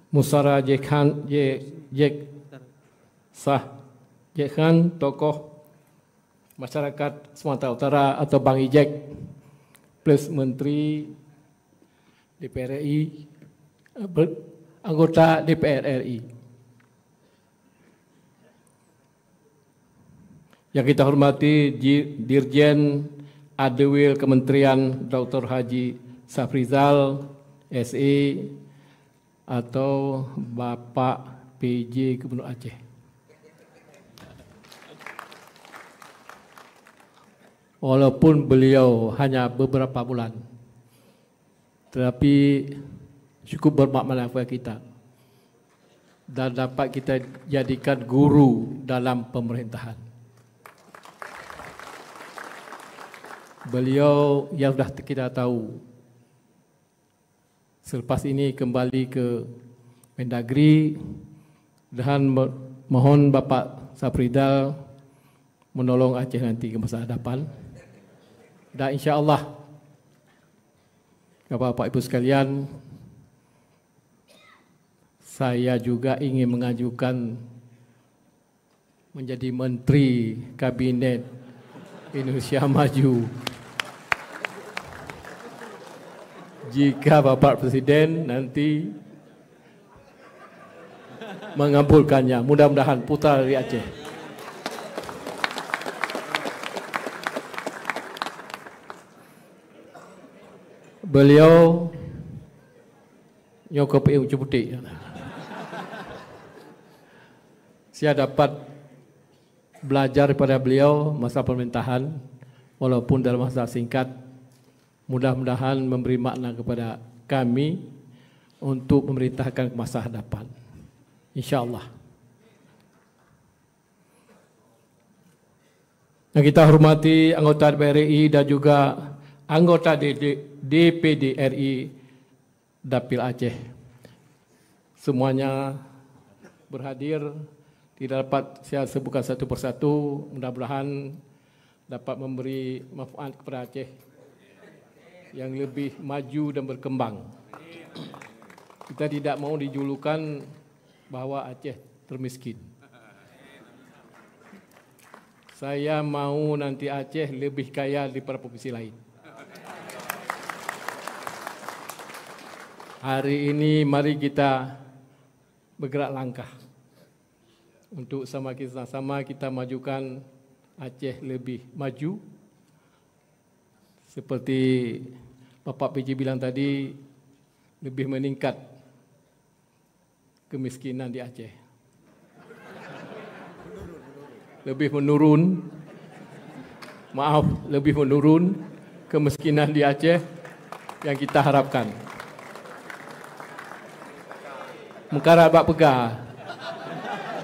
Musara Jekhan Jekhan, tokoh masyarakat Sumatera Utara atau Bang Ijek, plus Menteri DPR RI, anggota DPR RI. Yang kita hormati Dirjen Adewil Kementerian Dr. Haji Safrizal SE atau Bapak PJ Gubernur Aceh. Walaupun beliau hanya beberapa bulan, tetapi cukup bermakna bagi kita dan dapat kita jadikan guru dalam pemerintahan. Beliau yang sudah kita tahu, selepas ini kembali ke Mendagri dan mohon Bapak Safrizal menolong Aceh nanti ke masa hadapan. Dan insya-Allah Bapak Ibu sekalian, saya juga ingin mengajukan menjadi Menteri Kabinet Indonesia Maju. Jika Bapak Presiden nanti mengabulkannya, mudah-mudahan putra dari Aceh. Beliau nyokop yang putih. Saya dapat belajar daripada beliau masa pemerintahan, walaupun dalam masa singkat. Mudah-mudahan memberi makna kepada kami untuk memerintahkan masa hadapan. InsyaAllah. Yang kita hormati anggota DPR RI dan juga anggota DPD RI Dapil Aceh. Semuanya berhadir, tidak dapat saya sebutkan satu persatu, mudah-mudahan dapat memberi manfaat kepada Aceh yang lebih maju dan berkembang. Kita tidak mau dijulukan bahwa Aceh termiskin. Saya mau nanti Aceh lebih kaya daripada provinsi lain. Hari ini mari kita bergerak langkah untuk sama-sama kita majukan Aceh lebih maju. Seperti Bapak PJ bilang tadi, lebih meningkat kemiskinan di Aceh. Lebih menurun kemiskinan di Aceh yang kita harapkan. Mengkarap bak pegah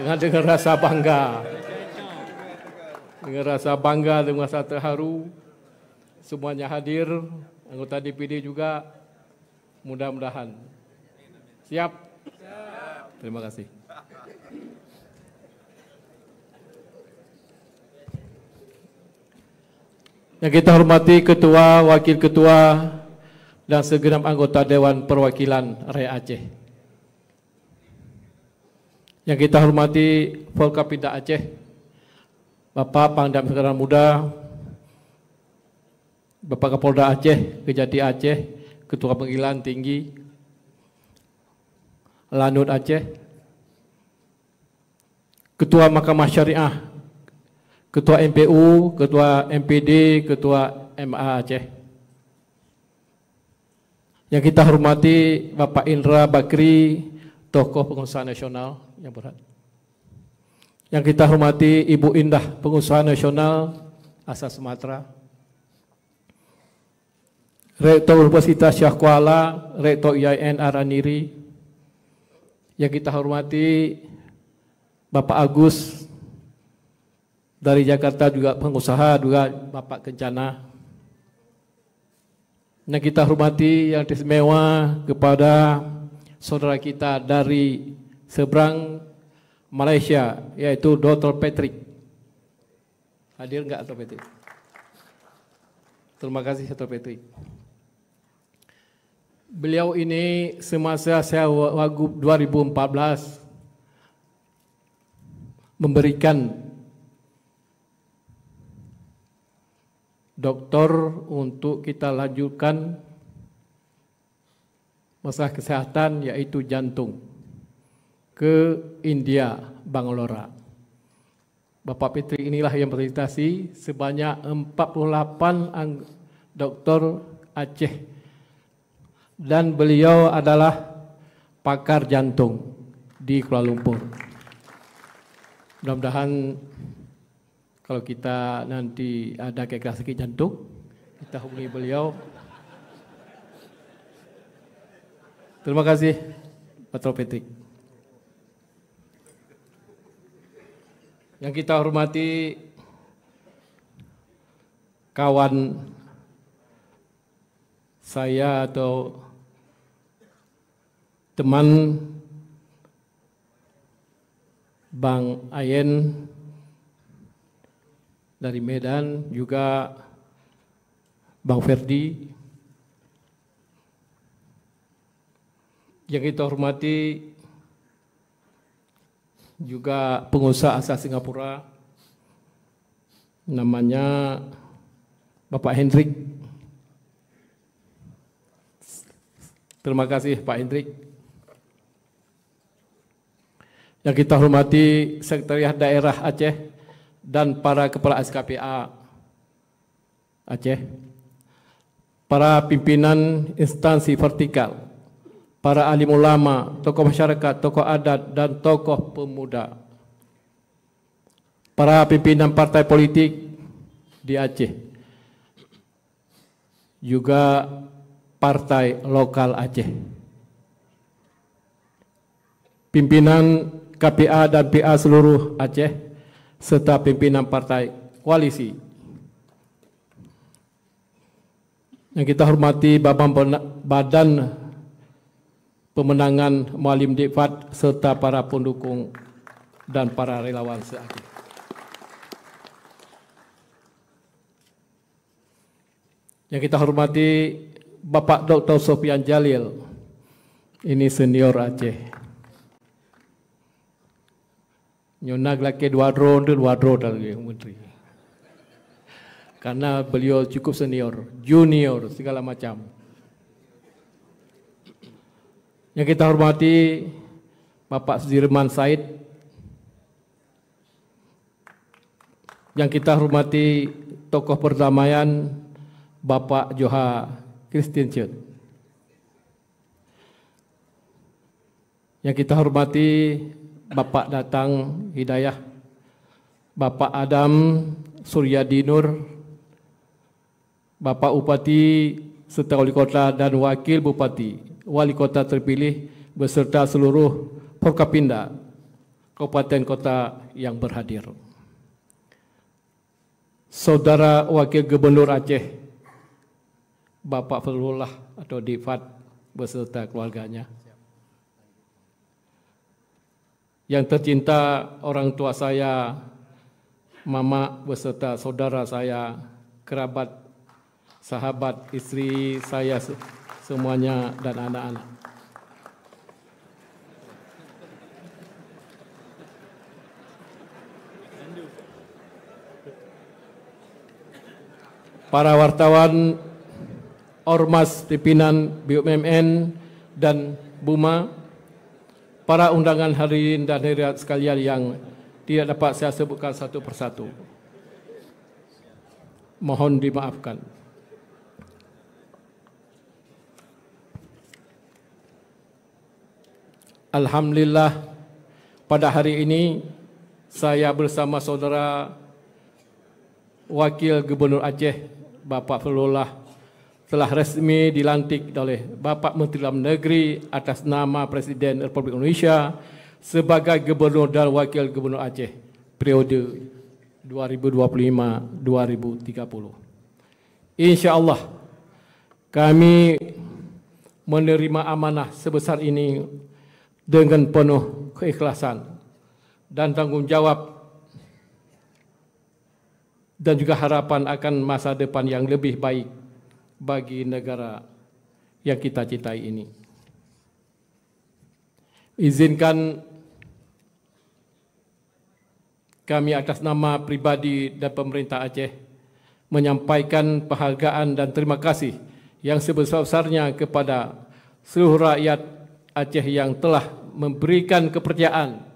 dengan rasa bangga. Dengan rasa bangga, dengan rasa terharu, semuanya hadir, anggota DPD juga, mudah-mudahan. Siap? Terima kasih. Yang kita hormati Ketua, Wakil Ketua, dan segenap anggota Dewan Perwakilan Rakyat Aceh. Yang kita hormati Forkapinda Aceh, Bapak Pangdam Sekretariat Muda, Bapak Kapolda Aceh, Kejati Aceh, Ketua Pengadilan Tinggi, Lanut Aceh, Ketua Mahkamah Syariah, Ketua MPU, Ketua MPD, Ketua MA Aceh. Yang kita hormati Bapak Indra Bakri, tokoh pengusaha nasional yang berat. Yang kita hormati Ibu Indah, pengusaha nasional asal Sumatera. Rektor Universitas Syah Kuala, Rektor IAIN Araniri. Yang kita hormati Bapak Agus dari Jakarta, juga pengusaha, juga Bapak Kencana. Yang kita hormati yang istimewa kepada saudara kita dari seberang Malaysia, yaitu Dr. Patrick. Hadir enggak Dr. Patrick? Terima kasih Dr. Patrick. Beliau ini semasa saya Wagub 2014 memberikan doktor untuk kita lanjutkan masalah kesehatan, yaitu jantung, ke India, Bangalore. Bapak Patrick inilah yang presentasi sebanyak 48 doktor Aceh, dan beliau adalah pakar jantung di Kuala Lumpur. Mudah-mudahan kalau kita nanti ada kekerasan sakit jantung, kita hubungi beliau. Terima kasih, Pak Patrick. Yang kita hormati kawan saya atau teman Bang Ayen dari Medan, juga Bang Ferdi. Yang kita hormati juga pengusaha asal Singapura, namanya Bapak Hendrik. Terima kasih Pak Hendrik. Yang kita hormati Sekretariat Daerah Aceh dan para kepala SKPA Aceh, para pimpinan instansi vertikal, para alim ulama, tokoh masyarakat, tokoh adat, dan tokoh pemuda, para pimpinan partai politik di Aceh, juga partai lokal Aceh, pimpinan KPA dan PA seluruh Aceh, serta pimpinan partai koalisi. Yang kita hormati Badan Pemenangan Mualim Dikfat serta para pendukung dan para relawan se-Aceh. Yang kita hormati Bapak Dr. Sofian Jalil, ini senior Aceh. Nyonak laki dua drone lagi menteri. Karena beliau cukup senior, junior, segala macam. Yang kita hormati Bapak Sudirman Said. Yang kita hormati tokoh perdamaian Bapak Joha Christensen. Yang kita hormati Bapak Datang Hidayah, Bapak Adam Suryadi Nur, Bapak Upati serta Wali Kota dan Wakil Bupati, Wali Kota terpilih beserta seluruh Forkapinda Kabupaten Kota yang berhadir. Saudara Wakil Gubernur Aceh, Bapak Fadlullah atau Difat beserta keluarganya. Yang tercinta orang tua saya, mama beserta saudara saya, kerabat, sahabat, istri saya semuanya dan anak-anak. Para wartawan, Ormas Pimpinan BUMN dan BUMA, para undangan hadirin dan hadirat sekalian yang tidak dapat saya sebutkan satu persatu, mohon dimaafkan. Alhamdulillah, pada hari ini saya bersama saudara Wakil Gubernur Aceh Bapak Fadlullah telah resmi dilantik oleh Bapak Menteri Dalam Negeri atas nama Presiden Republik Indonesia sebagai Gubernur dan Wakil Gubernur Aceh periode 2025-2030. InsyaAllah kami menerima amanah sebesar ini dengan penuh keikhlasan dan tanggung jawab dan juga harapan akan masa depan yang lebih baik bagi negara yang kita cintai ini. Izinkan kami atas nama pribadi dan pemerintah Aceh menyampaikan penghargaan dan terima kasih yang sebesar-besarnya kepada seluruh rakyat Aceh yang telah memberikan kepercayaan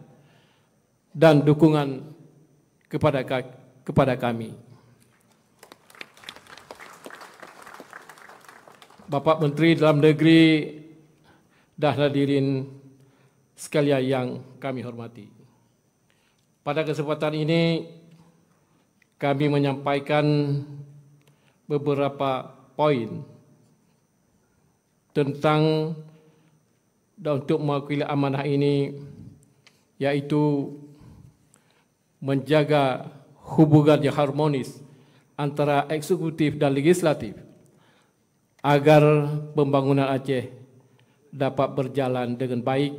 dan dukungan kepada kami. Bapak Menteri Dalam Negeri dan hadirin sekalian yang kami hormati. Pada kesempatan ini kami menyampaikan beberapa poin tentang dan untuk mewakili amanah ini, yaitu menjaga hubungan yang harmonis antara eksekutif dan legislatif agar pembangunan Aceh dapat berjalan dengan baik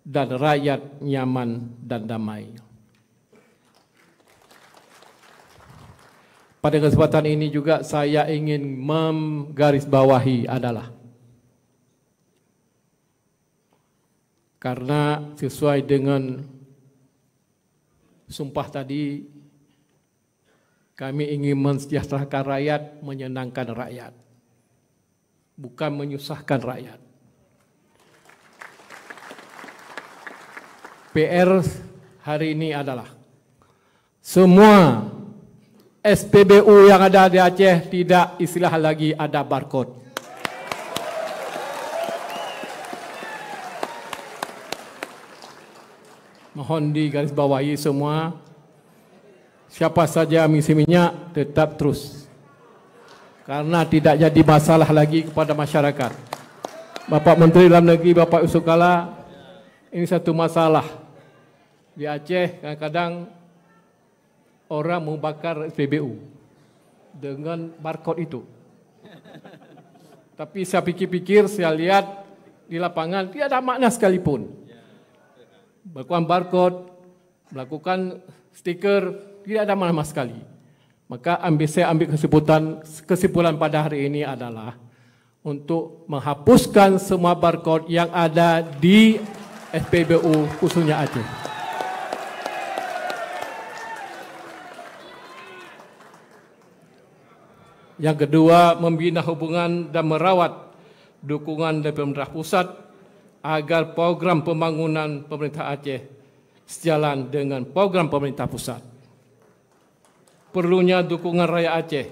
dan rakyat nyaman dan damai. Pada kesempatan ini juga saya ingin menggarisbawahi adalah karena sesuai dengan sumpah tadi, kami ingin mensejahterakan rakyat, menyenangkan rakyat, bukan menyusahkan rakyat. PR hari ini adalah semua SPBU yang ada di Aceh tidak istilah lagi ada barcode. Mohon digarisbawahi semua, siapa saja mengisi minyak tetap terus, karena tidak jadi masalah lagi kepada masyarakat. Bapak Menteri Dalam Negeri, Bapak Yusuf Kala, ini satu masalah. Di Aceh kadang-kadang orang membakar SPBU dengan barcode itu. Tapi saya pikir-pikir, saya lihat di lapangan tidak ada makna sekalipun. Melakukan barcode, melakukan stiker, tidak ada makna sekali. Maka saya ambil kesimpulan pada hari ini adalah untuk menghapuskan semua barcode yang ada di SPBU khususnya Aceh. Yang kedua, membina hubungan dan merawat dukungan dari pemerintah pusat agar program pembangunan pemerintah Aceh sejalan dengan program pemerintah pusat. Perlunya dukungan rakyat Aceh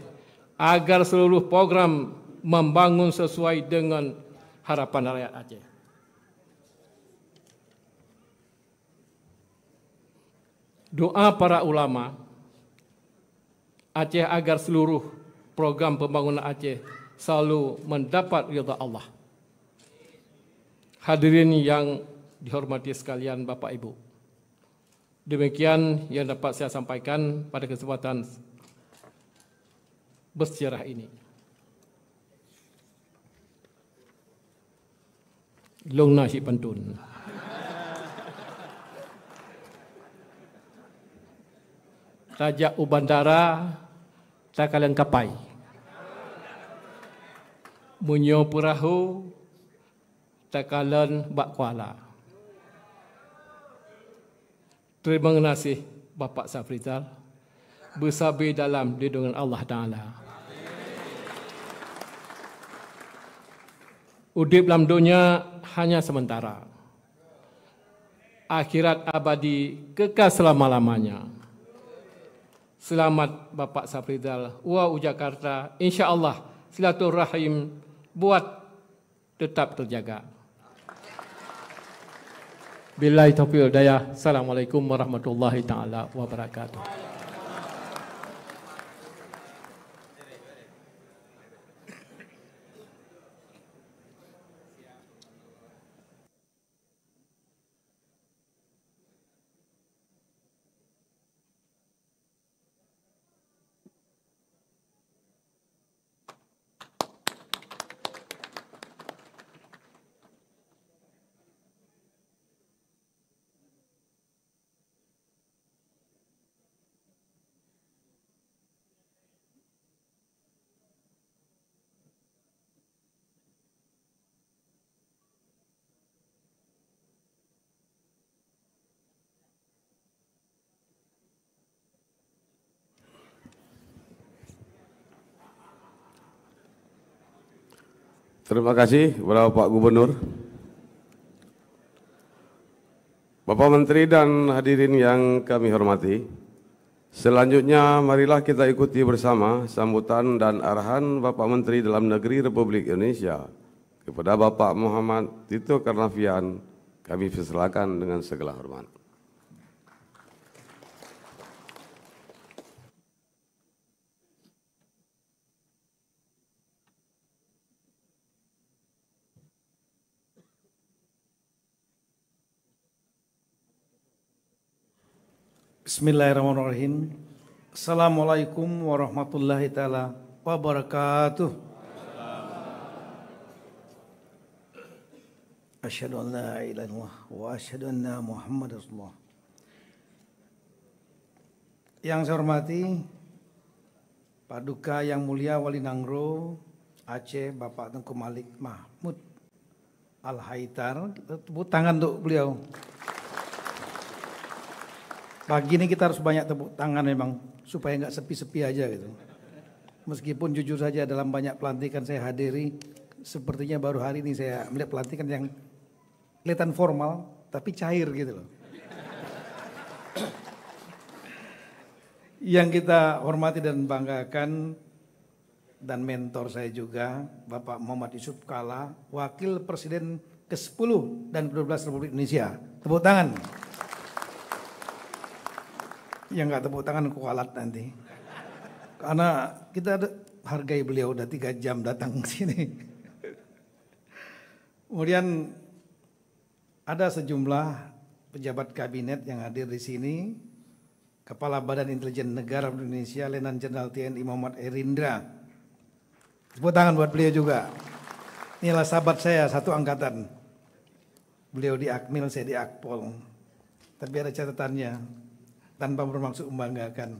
agar seluruh program membangun sesuai dengan harapan rakyat Aceh. Doa para ulama Aceh agar seluruh program pembangunan Aceh selalu mendapat ridha Allah. Hadirin yang dihormati sekalian Bapak Ibu, demikian yang dapat saya sampaikan pada kesempatan bersejarah ini. Long nasi pantun. Tajak ubandara tak kalian kapai. Munyo perahu takalan bak kuala. Terima kasih Bapak Safrizal bersabar dalam lindungan Allah Ta'ala. Udip dalam dunia hanya sementara. Akhirat abadi kekal selama-lamanya. Selamat Bapak Safrizal, Wau Jakarta. InsyaAllah silaturahim buat tetap terjaga. Billahi taufiq wal hidayah. Assalamualaikum warahmatullahi taala wabarakatuh. Terima kasih kepada Bapak Gubernur, Bapak Menteri dan hadirin yang kami hormati. Selanjutnya marilah kita ikuti bersama sambutan dan arahan Bapak Menteri Dalam Negeri Republik Indonesia kepada Bapak Muhammad Tito Karnavian. Kami persilakan dengan segala hormat. Bismillahirrahmanirrahim. Assalamualaikum warahmatullahi taala wabarakatuh. Asyhadu an la ilaha illallah wa asyhadu anna Muhammadar Rasulullah. Yang saya hormati Paduka Yang Mulia Wali Nangro Aceh Bapak Tengku Malik Mahmud Al-Haitar. Tepuk tangan untuk beliau. Pagi ini kita harus banyak tepuk tangan memang supaya nggak sepi-sepi aja gitu. Meskipun jujur saja dalam banyak pelantikan saya hadiri, sepertinya baru hari ini saya melihat pelantikan yang kelihatan formal tapi cair gitu loh. Yang kita hormati dan banggakan dan mentor saya juga Bapak Muhammad Yusuf Kalla, Wakil Presiden ke-10 dan ke-12 Republik Indonesia. Tepuk tangan. Yang nggak tepuk tangan kualat nanti. Karena kita hargai beliau udah 3 jam datang ke sini. Kemudian ada sejumlah pejabat kabinet yang hadir di sini. Kepala Badan Intelijen Negara Indonesia, Letnan Jenderal TNI Muhammad Erindra. Tepuk tangan buat beliau juga. Inilah sahabat saya satu angkatan. Beliau di Akmil, saya di Akpol. Tapi ada catatannya. Tanpa bermaksud membanggakan.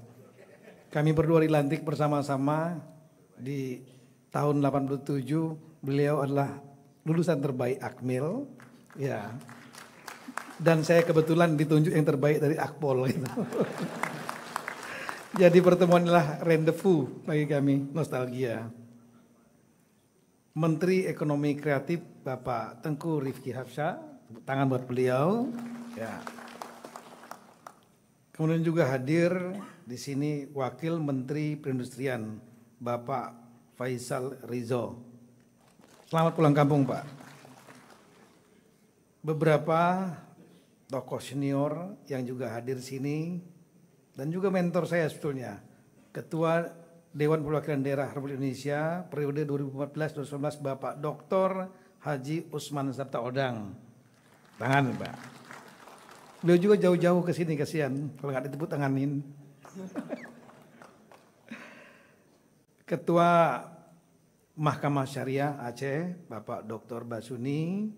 Kami berdua dilantik bersama-sama di tahun 87. Beliau adalah lulusan terbaik Akmil, ya. Dan saya kebetulan ditunjuk yang terbaik dari Akpol. Gitu. Jadi pertemuan inilah rendezvous bagi kami, nostalgia. Menteri Ekonomi Kreatif Bapak Tengku Rifki Hafsah, tangan buat beliau. Ya. Kemudian juga hadir di sini Wakil Menteri Perindustrian Bapak Faisal Rizzo. Selamat pulang kampung Pak. Beberapa tokoh senior yang juga hadir di sini dan juga mentor saya sebetulnya, Ketua Dewan Perwakilan Daerah Republik Indonesia periode 2014-2019 Bapak Dr. Haji Usman Sabta Odang. Tangan Pak. Beliau juga jauh-jauh ke sini, kasihan kalau nggak ditepuk tanganin. Ketua Mahkamah Syariah Aceh, Bapak Dr. Basuni.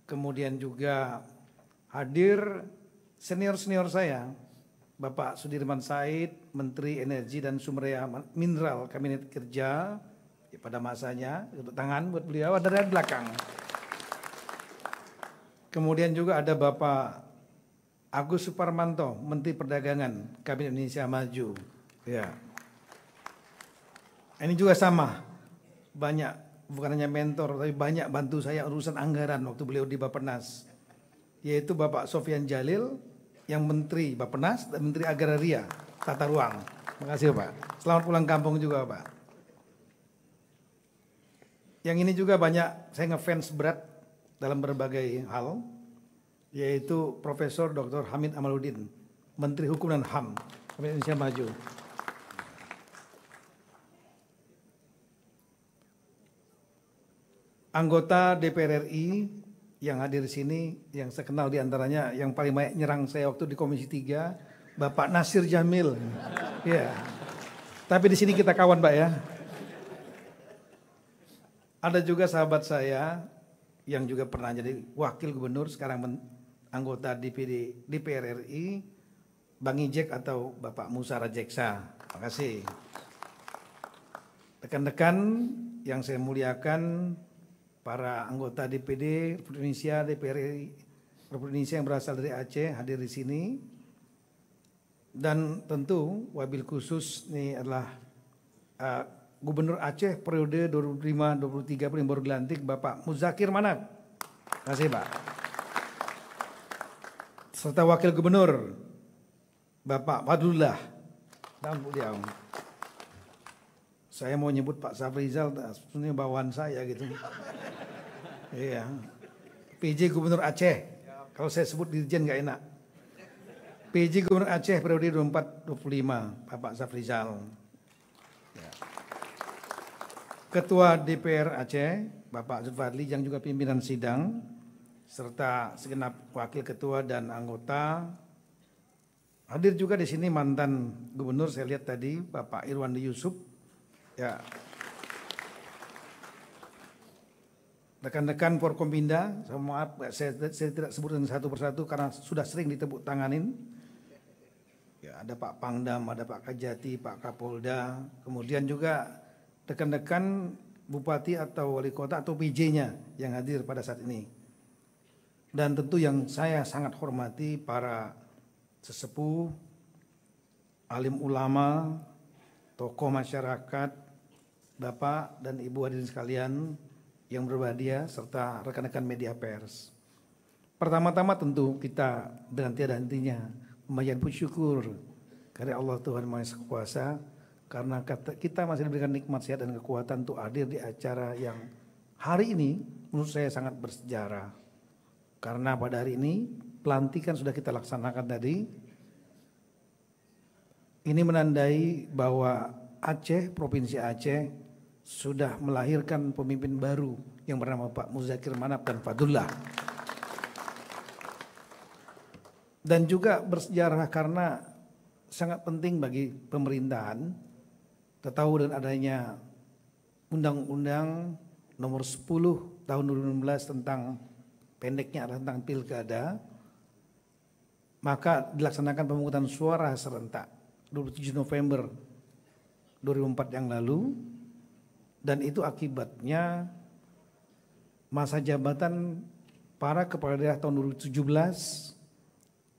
Kemudian juga hadir senior-senior saya, Bapak Sudirman Said, Menteri Energi dan Sumber Daya Mineral Kabinet Kerja, pada masanya, untuk tangan buat beliau ada dari belakang. Kemudian juga ada Bapak Agus Suparmanto, Menteri Perdagangan Kabinet Indonesia Maju. Ya. Ini juga sama, banyak, bukan hanya mentor, tapi banyak bantu saya urusan anggaran waktu beliau di Bappenas. Yaitu Bapak Sofyan Jalil, yang Menteri Bappenas dan Menteri Agraria, Tata Ruang. Terima kasih Pak. Selamat pulang kampung juga Pak. Yang ini juga banyak, saya ngefans berat dalam berbagai hal, yaitu Profesor Dr. Hamid Amaluddin, Menteri Hukum dan HAM Kabinet Indonesia Maju. Anggota DPR RI yang hadir di sini, yang saya kenal diantaranya, yang paling banyak nyerang saya waktu di Komisi 3, Bapak Nasir Jamil. Ya, tapi di sini kita kawan Pak ya. Ada juga sahabat saya yang juga pernah jadi wakil gubernur, sekarang anggota DPR RI, Bang Ijek atau Bapak Musa Rajeksa. Terima kasih. Rekan-rekan yang saya muliakan, para anggota DPD Republik Indonesia, DPR RI Republik Indonesia yang berasal dari Aceh hadir di sini. Dan tentu wabil khusus ini adalah Gubernur Aceh periode 2005-2023 yang baru dilantik, Bapak Muzakir Manap. Terima kasih Pak. Serta Wakil Gubernur Bapak Fadlullah. Dan beliau. Saya mau nyebut Pak Safrizal, sebenarnya bawaan saya gitu. Iya. PJ Gubernur Aceh. Kalau saya sebut Dirjen nggak enak. PJ Gubernur Aceh periode 24-25, Bapak Safrizal. Ya. Ketua DPR Aceh, Bapak Zulfadli, yang juga pimpinan sidang, serta segenap wakil ketua dan anggota. Hadir juga di sini mantan gubernur, saya lihat tadi, Bapak Irwandi Yusuf. Ya. Rekan-rekan Forkompinda, maaf saya tidak sebut satu persatu karena sudah sering ditepuk tanganin. Ya, ada Pak Pangdam, ada Pak Kajati, Pak Kapolda, kemudian juga rekan-rekan bupati atau wali kota atau PJ-nya yang hadir pada saat ini. Dan tentu yang saya sangat hormati para sesepuh, alim ulama, tokoh masyarakat, Bapak dan Ibu hadirin sekalian yang berbahagia, serta rekan-rekan media pers. Pertama-tama tentu kita dengan tiada hentinya memanjatkan puji syukur kepada Allah Tuhan Maha Kuasa, karena kita masih diberikan nikmat sehat dan kekuatan untuk hadir di acara yang hari ini menurut saya sangat bersejarah. Karena pada hari ini pelantikan sudah kita laksanakan tadi. Ini menandai bahwa Aceh, Provinsi Aceh sudah melahirkan pemimpin baru yang bernama Pak Muzakir Manap dan Fadlullah. Dan juga bersejarah karena sangat penting bagi pemerintahan. Kita tahu dengan adanya Undang-Undang Nomor 10 Tahun 2016 tentang pendeknya adalah tentang pilkada, maka dilaksanakan pemungutan suara serentak 27 November 2004 yang lalu. Dan itu akibatnya masa jabatan para kepala daerah tahun 2017,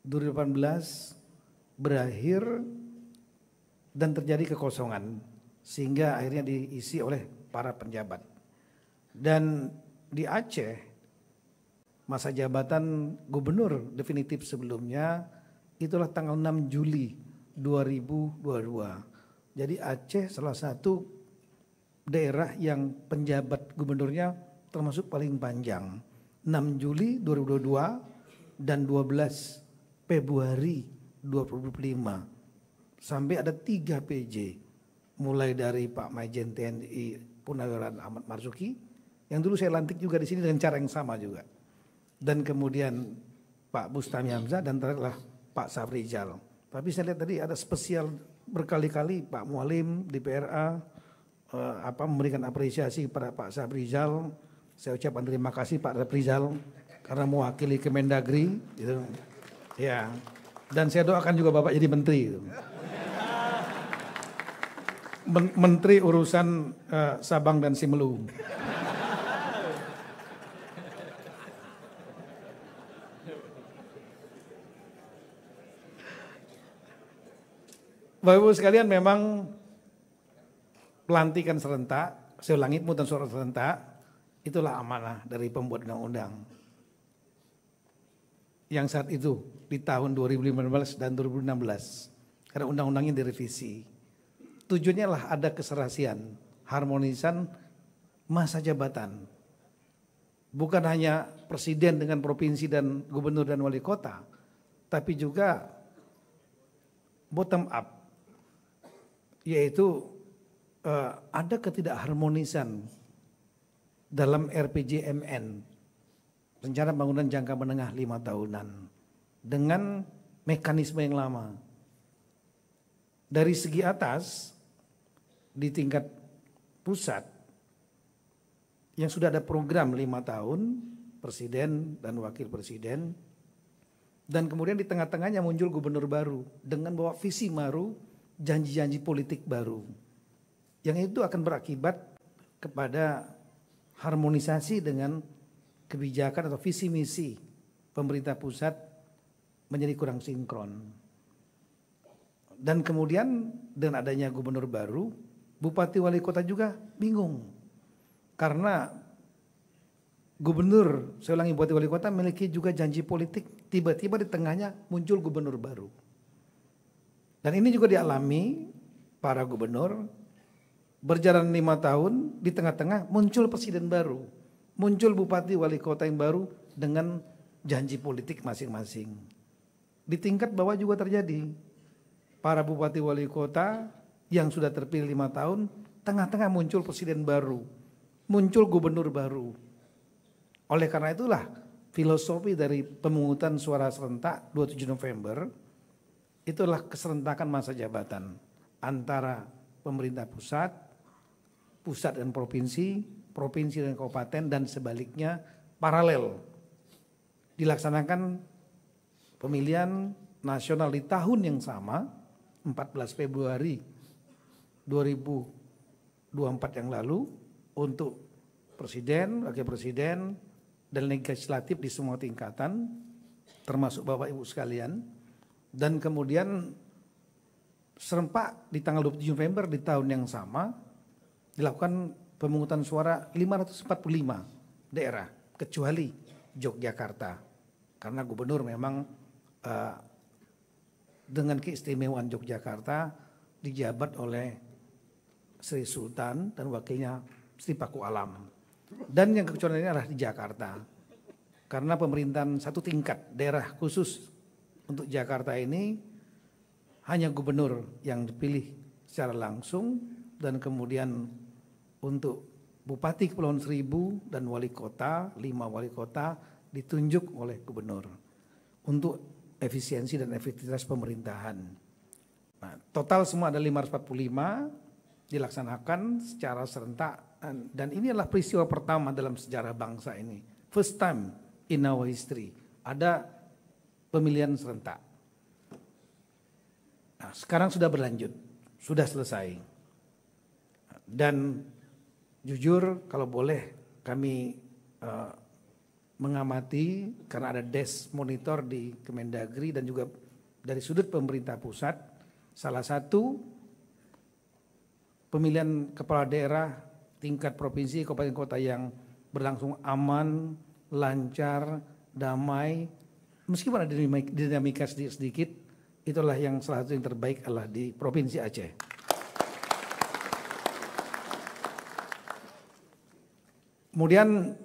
2018 berakhir dan terjadi kekosongan sehingga akhirnya diisi oleh para penjabat. Dan di Aceh masa jabatan gubernur definitif sebelumnya itulah tanggal 6 Juli 2022. Jadi Aceh salah satu daerah yang penjabat gubernurnya termasuk paling panjang, 6 Juli 2022 dan 12 Februari 2025. Sampai ada 3 PJ, mulai dari Pak Majen TNI Purnawirawan Ahmad Marzuki, yang dulu saya lantik juga di sini dengan cara yang sama juga. Dan kemudian Pak Bustami Hamzah dan terakhirlah Pak Safrizal. Tapi saya lihat tadi ada spesial berkali-kali Pak Mualim di PRA memberikan apresiasi kepada Pak Safrizal. Saya ucapkan terima kasih Pak Safrizal karena mewakili Kemendagri gitu. Ya. Dan saya doakan juga Bapak jadi menteri gitu. Menteri Urusan Sabang dan Simelu. Bapak Ibu sekalian, memang pelantikan serentak, saya ulangi, pemungutan suara serentak, itulah amanah dari pembuat undang-undang. Yang saat itu di tahun 2015 dan 2016, karena undang-undangnya direvisi. Tujuannya lah ada keserasian, harmonisan masa jabatan. Bukan hanya presiden dengan provinsi dan gubernur dan wali kota, tapi juga bottom up, yaitu ada ketidakharmonisan dalam RPJMN, rencana pembangunan jangka menengah 5 tahunan, dengan mekanisme yang lama. Dari segi atas, di tingkat pusat, yang sudah ada program 5 tahun, presiden dan wakil presiden, dan kemudian di tengah-tengahnya muncul gubernur baru, dengan bawa visi baru, janji-janji politik baru. Yang itu akan berakibat kepada harmonisasi dengan kebijakan atau visi misi pemerintah pusat menjadi kurang sinkron. Dan kemudian dengan adanya gubernur baru, bupati wali kota juga bingung. Karena gubernur, saya ulangi, bupati wali kota memiliki juga janji politik, tiba-tiba di tengahnya muncul gubernur baru. Dan ini juga dialami para gubernur, berjalan 5 tahun, di tengah-tengah muncul presiden baru, muncul bupati wali kota yang baru dengan janji politik masing-masing. Di tingkat bawah juga terjadi, para bupati wali kota yang sudah terpilih 5 tahun, tengah-tengah muncul presiden baru, muncul gubernur baru. Oleh karena itulah filosofi dari pemungutan suara serentak 27 November, itulah keserentakan masa jabatan antara pemerintah pusat, pusat dan provinsi, provinsi dan kabupaten, dan sebaliknya paralel. Dilaksanakan pemilihan nasional di tahun yang sama, 14 Februari 2024 yang lalu, untuk presiden, wakil presiden, dan legislatif di semua tingkatan, termasuk Bapak Ibu sekalian. Dan kemudian serempak di tanggal 27 November di tahun yang sama dilakukan pemungutan suara 545 daerah kecuali Yogyakarta, karena gubernur memang dengan keistimewaan Yogyakarta dijabat oleh Sri Sultan dan wakilnya Sri Paku Alam. Dan yang kecuali ini adalah di Jakarta, karena pemerintahan satu tingkat daerah khusus untuk Jakarta ini hanya gubernur yang dipilih secara langsung, dan kemudian untuk Bupati Kepulauan Seribu dan wali kota, 5 wali kota ditunjuk oleh gubernur untuk efisiensi dan efektivitas pemerintahan. Nah, total semua ada 545 dilaksanakan secara serentak, dan ini adalah peristiwa pertama dalam sejarah bangsa ini. First time in our history ada pemilihan serentak. Nah, sekarang sudah berlanjut, sudah selesai. Dan jujur kalau boleh kami mengamati, karena ada desk monitor di Kemendagri dan juga dari sudut pemerintah pusat, salah satu pemilihan kepala daerah tingkat provinsi, kabupaten kota yang berlangsung aman, lancar, damai, meskipun ada dinamika sedikit, itulah yang salah satu yang terbaik adalah di Provinsi Aceh. Kemudian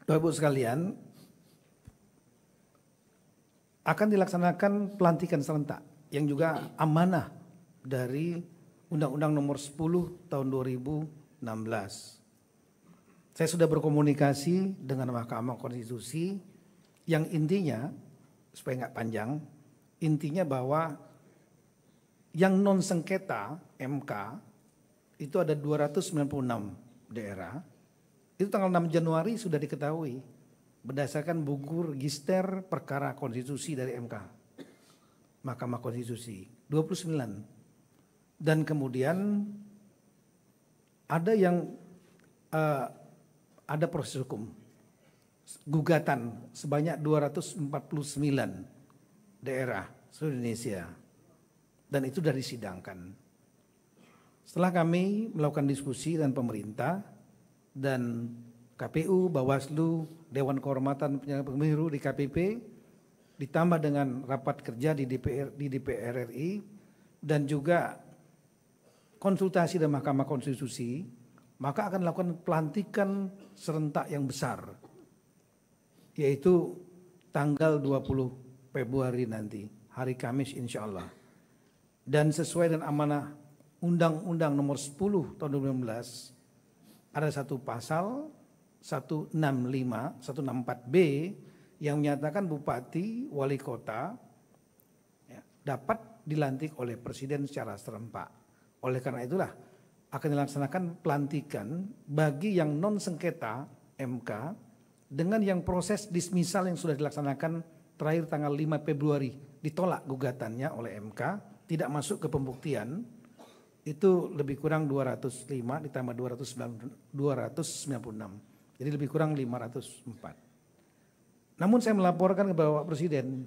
Bapak Ibu sekalian, akan dilaksanakan pelantikan serentak yang juga amanah dari Undang-Undang Nomor 10 Tahun 2016. Saya sudah berkomunikasi dengan Mahkamah Konstitusi yang intinya, supaya nggak panjang, intinya bahwa yang non sengketa MK itu ada 296 daerah. Itu tanggal 6 Januari sudah diketahui berdasarkan buku register perkara konstitusi dari MK, Mahkamah Konstitusi 29. Dan kemudian ada yang ada proses hukum, gugatan sebanyak 249 daerah seluruh Indonesia, dan itu sudah disidangkan. Setelah kami melakukan diskusi dengan pemerintah dan KPU, Bawaslu, Dewan Kehormatan Penyelenggara Pemilu di KPP, ditambah dengan rapat kerja di DPR RI, dan juga konsultasi dengan Mahkamah Konstitusi, maka akan dilakukan pelantikan serentak yang besar, yaitu tanggal 20 Februari nanti, hari Kamis insya Allah. Dan sesuai dengan amanah Undang-Undang nomor 10 tahun 2016, ada satu pasal 164B yang menyatakan bupati, wali kota dapat dilantik oleh presiden secara serempak. Oleh karena itulah akan dilaksanakan pelantikan bagi yang non sengketa MK dengan yang proses dismisal yang sudah dilaksanakan terakhir tanggal 5 Februari ditolak gugatannya oleh MK, tidak masuk ke pembuktian, itu lebih kurang 205 ditambah 296, jadi lebih kurang 504. Namun saya melaporkan kepada Bapak Presiden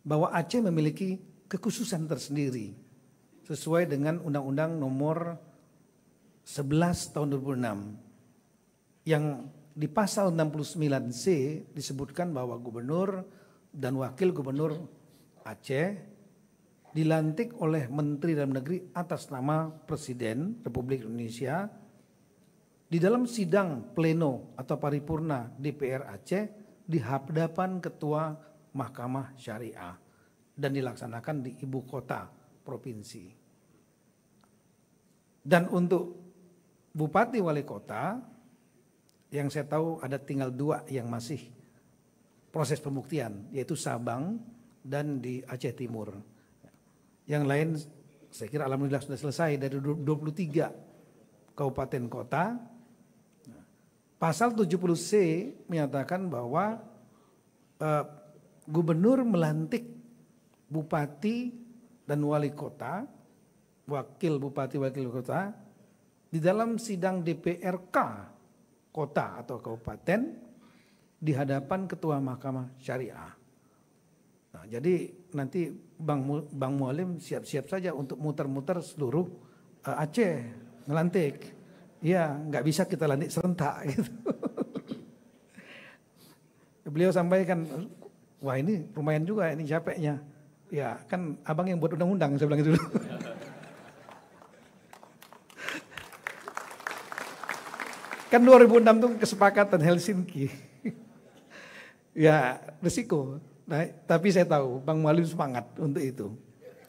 bahwa Aceh memiliki kekhususan tersendiri sesuai dengan Undang-Undang nomor 11 tahun 2006 yang di pasal 69C disebutkan bahwa gubernur dan wakil gubernur Aceh dilantik oleh Menteri Dalam Negeri atas nama Presiden Republik Indonesia di dalam sidang pleno atau paripurna DPR Aceh di hadapan Ketua Mahkamah Syariah dan dilaksanakan di ibu kota provinsi. Dan untuk bupati wali kota yang saya tahu ada tinggal 2 yang masih proses pembuktian, yaitu Sabang dan di Aceh Timur. Yang lain saya kira alhamdulillah sudah selesai dari 23 kabupaten kota. Pasal 70C menyatakan bahwa gubernur melantik bupati dan wali kota, wakil bupati wakil kota di dalam sidang DPRK kota atau kabupaten di hadapan Ketua Mahkamah Syariah. Nah, jadi nanti Bang Mualim siap-siap saja untuk muter-muter seluruh Aceh ngelantik. Ya, nggak bisa kita lantik serentak gitu. Beliau sampaikan, wah ini lumayan juga ini capeknya. Ya kan abang yang buat undang-undang, saya bilang itu dulu. Kan 2006 itu kesepakatan Helsinki. Ya risiko. Nah, tapi saya tahu Bang Mualim semangat untuk itu.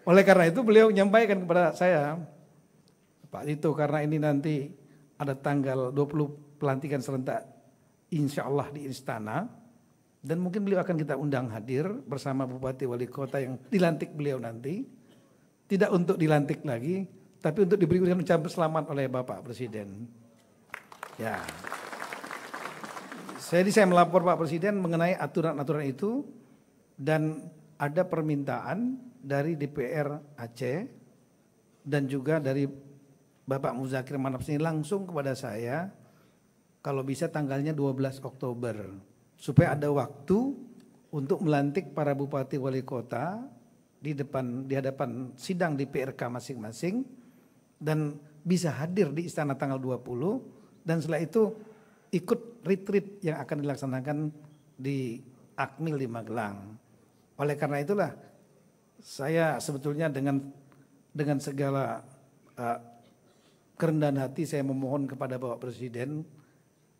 Oleh karena itu beliau menyampaikan kepada saya, Pak Tito, karena ini nanti ada tanggal 20 pelantikan serentak insya Allah di Istana, dan mungkin beliau akan kita undang hadir bersama Bupati Wali Kota yang dilantik beliau nanti, tidak untuk dilantik lagi, tapi untuk diberikan ucapan selamat oleh Bapak Presiden. Ya, saya melapor Pak Presiden mengenai aturan-aturan itu. Dan ada permintaan dari DPR Aceh dan juga dari Bapak Muzakir Manap ini langsung kepada saya, kalau bisa tanggalnya 12 Oktober supaya ada waktu untuk melantik para bupati wali kota di hadapan sidang DPRK masing-masing dan bisa hadir di istana tanggal 20, dan setelah itu ikut retreat yang akan dilaksanakan di Akmil di Magelang. Oleh karena itulah saya sebetulnya dengan segala kerendahan hati saya memohon kepada Bapak Presiden,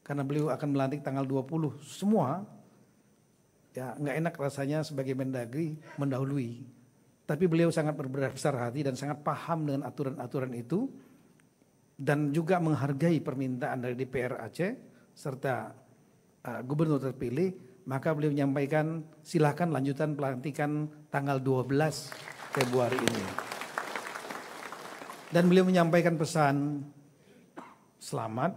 karena beliau akan melantik tanggal 20 semua. Ya nggak enak rasanya sebagai Mendagri mendahului. Tapi beliau sangat berbesar hati dan sangat paham dengan aturan-aturan itu, dan juga menghargai permintaan dari DPR Aceh serta gubernur terpilih. Maka beliau menyampaikan silakan lanjutan pelantikan tanggal 12 Februari ini. Dan beliau menyampaikan pesan selamat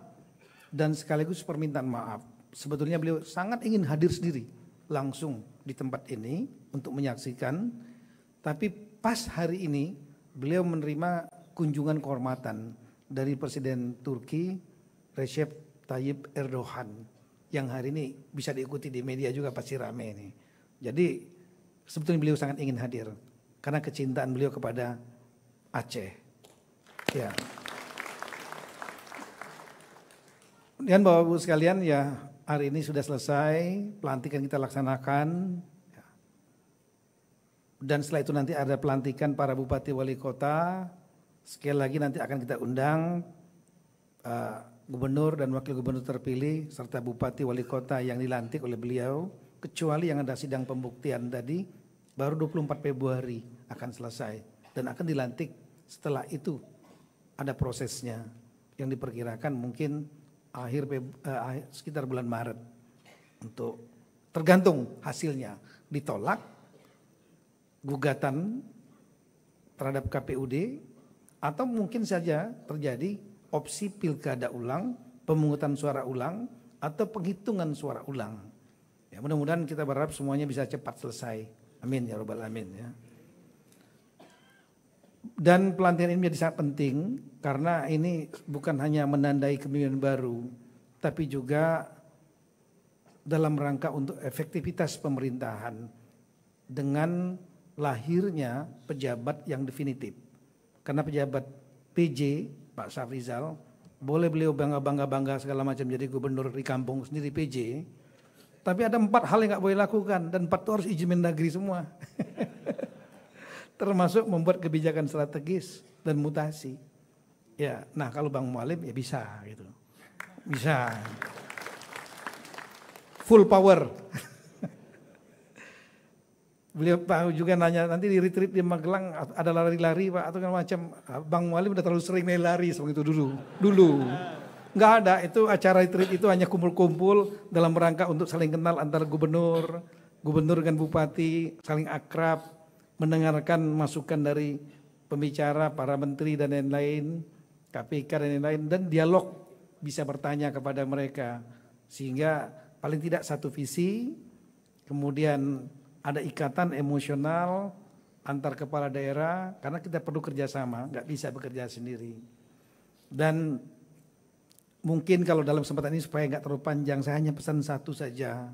dan sekaligus permintaan maaf. Sebetulnya beliau sangat ingin hadir sendiri langsung di tempat ini untuk menyaksikan. Tapi pas hari ini beliau menerima kunjungan kehormatan dari Presiden Turki Recep Tayyip Erdogan yang hari ini bisa diikuti di media juga pasti rame ini. Jadi sebetulnya beliau sangat ingin hadir karena kecintaan beliau kepada Aceh. Ya. Dan Bapak Ibu sekalian, ya hari ini sudah selesai, pelantikan kita laksanakan. Dan setelah itu nanti ada pelantikan para bupati wali kota. Sekali lagi nanti akan kita undang gubernur dan wakil gubernur terpilih serta bupati wali kota yang dilantik oleh beliau. Kecuali yang ada sidang pembuktian tadi, baru 24 Februari akan selesai. Dan akan dilantik setelah itu ada prosesnya yang diperkirakan mungkin sekitar bulan Maret. Untuk tergantung hasilnya, ditolak gugatan terhadap KPUD atau mungkin saja terjadi opsi pilkada ulang, pemungutan suara ulang atau penghitungan suara ulang. Ya, mudah-mudahan kita berharap semuanya bisa cepat selesai. Amin ya rabbal alamin ya. Dan pelantikan ini menjadi sangat penting karena ini bukan hanya menandai kepemimpinan baru, tapi juga dalam rangka untuk efektivitas pemerintahan dengan lahirnya pejabat yang definitif. Karena pejabat PJ, Pak Safrizal, boleh beliau bangga segala macam jadi gubernur di kampung sendiri PJ, tapi ada 4 hal yang nggak boleh lakukan dan 4 itu harus izin Mendagri semua. Termasuk membuat kebijakan strategis dan mutasi. Ya, nah kalau Bang Mualim ya bisa gitu. Bisa. Full power. Beliau tahu juga nanya nanti di retreat di Magelang ada lari-lari Pak atau macam. Bang Mualim udah terlalu sering lari seperti itu dulu. Enggak ada, itu acara retreat itu hanya kumpul-kumpul dalam rangka untuk saling kenal antara gubernur dengan bupati, saling akrab, mendengarkan masukan dari pembicara, para menteri dan lain-lain, KPK dan lain-lain, dan dialog bisa bertanya kepada mereka. Sehingga paling tidak satu visi, kemudian ada ikatan emosional antar kepala daerah, karena kita perlu kerjasama, nggak bisa bekerja sendiri. Dan mungkin kalau dalam kesempatan ini supaya nggak terlalu panjang, saya hanya pesan satu saja.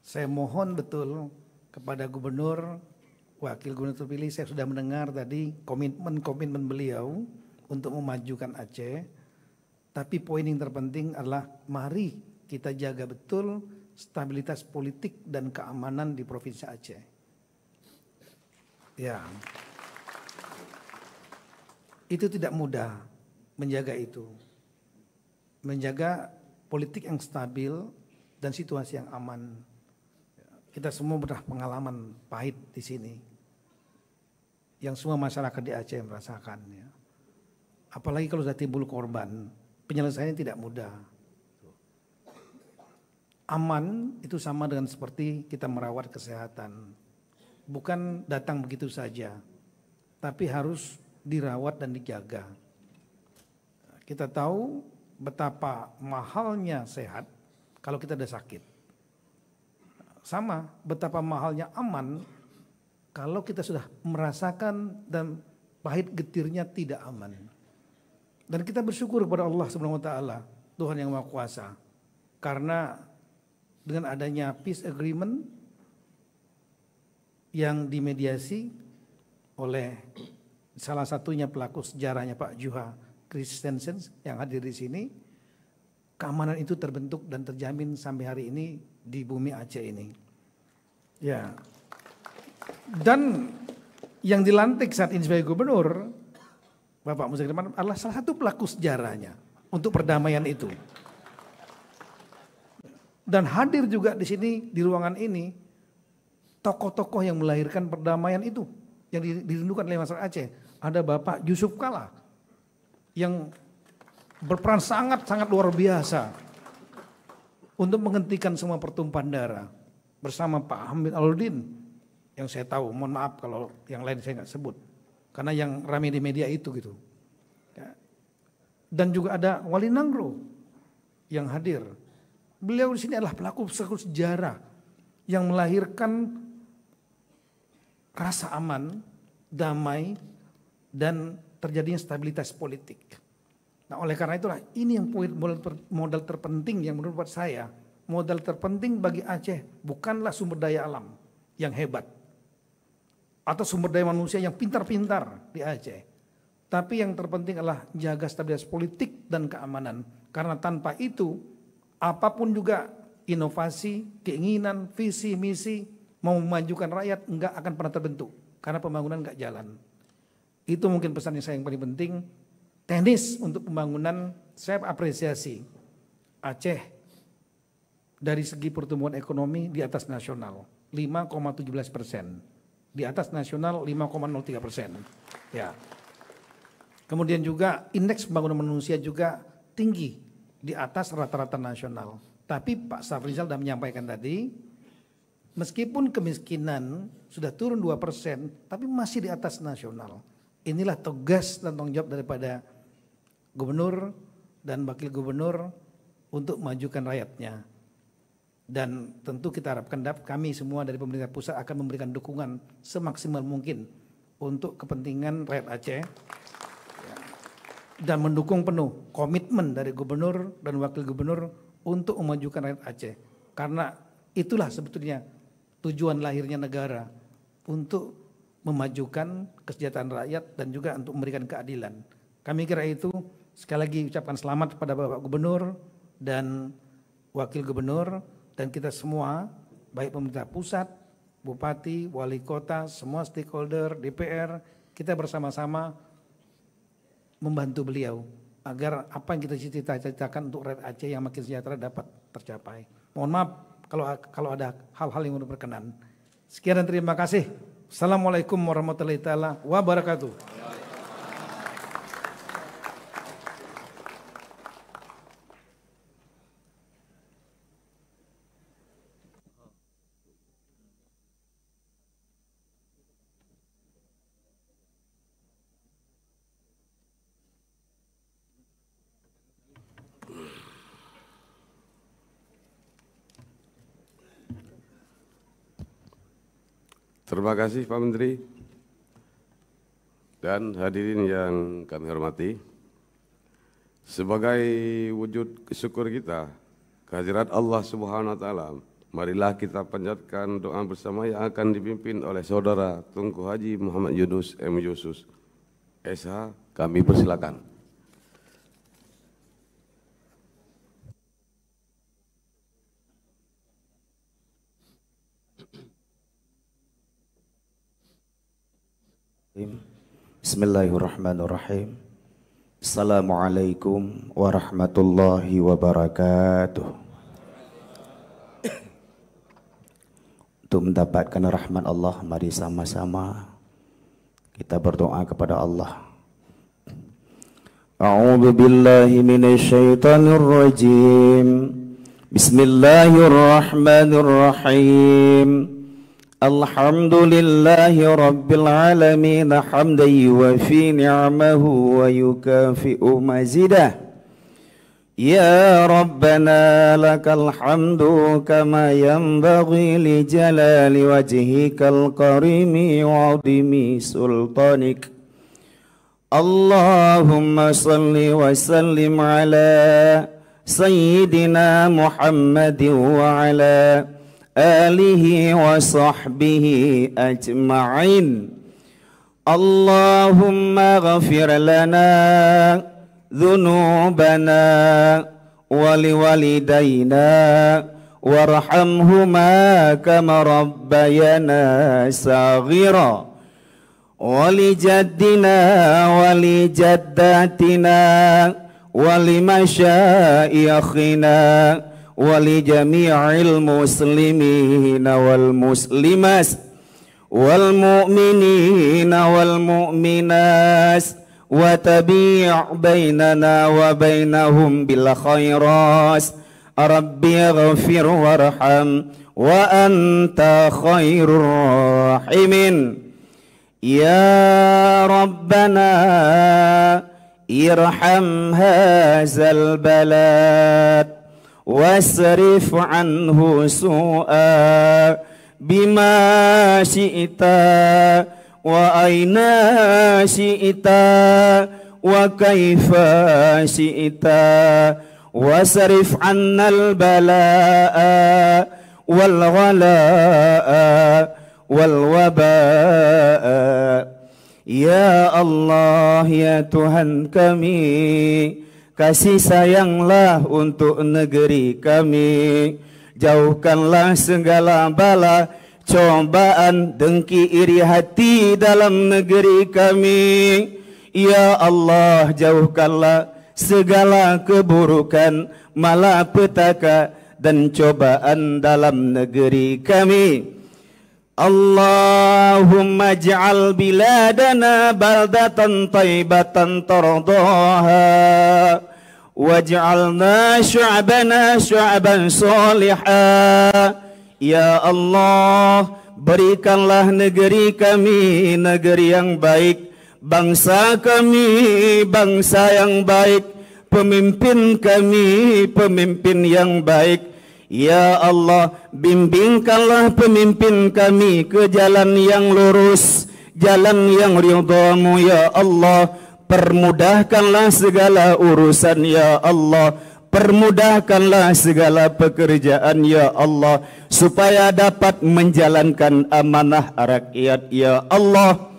Saya mohon betul kepada gubernur, wakil gubernur terpilih, saya sudah mendengar tadi komitmen beliau untuk memajukan Aceh. Tapi poin yang terpenting adalah mari kita jaga betul stabilitas politik dan keamanan di Provinsi Aceh. Ya, itu tidak mudah menjaga itu. Menjaga politik yang stabil dan situasi yang aman. Kita semua pernah pengalaman pahit di sini. Yang semua masyarakat di Aceh merasakan. Ya. Apalagi kalau sudah timbul korban, penyelesaiannya tidak mudah. Aman itu sama dengan seperti kita merawat kesehatan. Bukan datang begitu saja, tapi harus dirawat dan dijaga. Kita tahu betapa mahalnya sehat kalau kita sudah sakit. Sama betapa mahalnya aman kalau kita sudah merasakan dan pahit getirnya tidak aman. Dan kita bersyukur kepada Allah Subhanahu wa taala, Tuhan yang Maha Kuasa. Karena dengan adanya peace agreement yang dimediasi oleh salah satunya pelaku sejarahnya Pak Juha Christensen yang hadir di sini, keamanan itu terbentuk dan terjamin sampai hari ini di bumi Aceh ini. Ya. Dan yang dilantik saat ini sebagai gubernur, Bapak Muzakir Rahman adalah salah satu pelaku sejarahnya untuk perdamaian itu. Dan hadir juga di sini di ruangan ini tokoh-tokoh yang melahirkan perdamaian itu yang dirindukan oleh masyarakat Aceh. Ada Bapak Yusuf Kala yang berperan sangat-sangat luar biasa untuk menghentikan semua pertumpahan darah bersama Pak Hamid Aludin yang saya tahu, mohon maaf kalau yang lain saya nggak sebut karena yang ramai di media itu gitu. Dan juga ada Wali Nangro yang hadir. Beliau di sini adalah pelaku sejarah yang melahirkan rasa aman, damai, dan terjadinya stabilitas politik. Nah, oleh karena itulah ini yang modal terpenting yang menurut saya, modal terpenting bagi Aceh bukanlah sumber daya alam yang hebat atau sumber daya manusia yang pintar-pintar di Aceh. Tapi yang terpenting adalah jaga stabilitas politik dan keamanan. Karena tanpa itu apapun juga inovasi, keinginan, visi, misi mau memajukan rakyat enggak akan pernah terbentuk karena pembangunan enggak jalan. Itu mungkin pesan yang saya yang paling penting. Teknis untuk pembangunan saya apresiasi Aceh dari segi pertumbuhan ekonomi di atas nasional 5,17%, di atas nasional 5,03%. Ya. Kemudian juga indeks pembangunan manusia juga tinggi di atas rata-rata nasional. Tapi Pak Safrizal sudah menyampaikan tadi, meskipun kemiskinan sudah turun 2%, tapi masih di atas nasional. Inilah tugas dan tanggung jawab daripada gubernur dan wakil gubernur untuk memajukan rakyatnya. Dan tentu kita harapkan kami semua dari pemerintah pusat akan memberikan dukungan semaksimal mungkin untuk kepentingan rakyat Aceh. Dan mendukung penuh komitmen dari gubernur dan wakil gubernur untuk memajukan rakyat Aceh. Karena itulah sebetulnya tujuan lahirnya negara, untuk memajukan kesejahteraan rakyat dan juga untuk memberikan keadilan. Kami kira itu. Sekali lagi ucapkan selamat kepada Bapak Gubernur dan Wakil Gubernur dan kita semua, baik pemerintah pusat, Bupati, Wali Kota, semua stakeholder, DPR, kita bersama-sama membantu beliau agar apa yang kita cita-citakan untuk rakyat Aceh yang makin sejahtera dapat tercapai. Mohon maaf kalau ada hal-hal yang belum berkenan. Sekian dan terima kasih. Assalamualaikum warahmatullahi wabarakatuh. Terima kasih Pak Menteri dan hadirin yang kami hormati. Sebagai wujud syukur kita kehadirat Allah Subhanahu wa taala, marilah kita panjatkan doa bersama yang akan dipimpin oleh Saudara Tunku Haji Muhammad Yunus M. Yusus, SH. Kami persilakan. Bismillahirrahmanirrahim. Assalamualaikum warahmatullahi wabarakatuh. Untuk mendapatkan rahmat Allah, mari sama-sama kita berdoa kepada Allah. A'udzu billahi minasyaitonir rajim. Bismillahirrahmanirrahim. Alhamdulillahi rabbil alamin hamdan yuwafi ni'amahu wa yukafi'u mazidah. Ya Rabbana lakal hamdu kama yanbaghi li jalali wajhikal karimi wa 'azimi sultanik. Allahumma salli wa sallim ala sayyidina Muhammadin wa ala alihi wa sahbihi ajma'in. Allahumma ghafir lana dhunubana wa liwalidayna warhamhuma kama rabbayana saghira wa lijaddina wa lijaddatina wa limasyayikhina ولجميع المسلمين والمسلمات والمؤمنين والمؤمنات وتبيع بيننا وبينهم بالخيرات ربي اغفر وارحم وأنت خير الراحمين يا ربنا ارحم هذا البلد wasrif anhu su'a bima syi'ta wa aina syi'ta وكيف شئت واصرف عنا البلاء والغلاء والوباء. Ya Allah, ya Tuhan kami, kasih sayanglah untuk negeri kami. Jauhkanlah segala bala, cobaan, dengki, iri hati dalam negeri kami. Ya Allah, jauhkanlah segala keburukan, malapetaka dan cobaan dalam negeri kami. Allahumma ij'al biladana baldatan taibatan tardaha waj'alna syu'bana syu'ban salihah. Ya Allah, berikanlah negeri kami negeri yang baik, bangsa kami bangsa yang baik, pemimpin kami pemimpin yang baik. Ya Allah, bimbingkanlah pemimpin kami ke jalan yang lurus, jalan yang ridha-Mu ya Allah. Permudahkanlah segala urusan ya Allah, permudahkanlah segala pekerjaan ya Allah, supaya dapat menjalankan amanah rakyat ya Allah.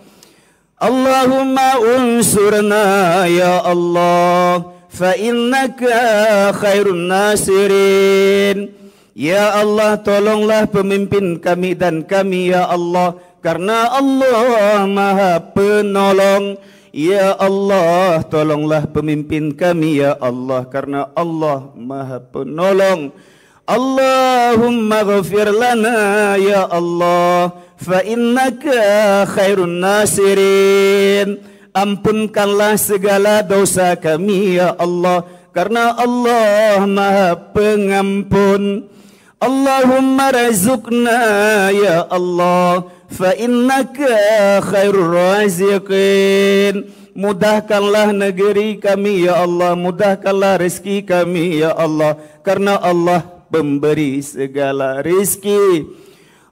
Allahumma unsurna ya Allah, fa innaka khairun nasirin. Ya Allah, tolonglah pemimpin kami dan kami ya Allah, karena Allah Maha Penolong. Ya Allah, tolonglah pemimpin kami ya Allah, karena Allah Maha Penolong. Allahumma ghafir lana ya Allah, fa innaka khairun nasirin. Ampunkanlah segala dosa kami ya Allah, karena Allah Maha Pengampun. Allahumma razukna ya Allah, fa innaka khairur raziqin. Mudahkanlah negeri kami ya Allah, mudahkanlah rezeki kami ya Allah, karena Allah pemberi segala rezeki.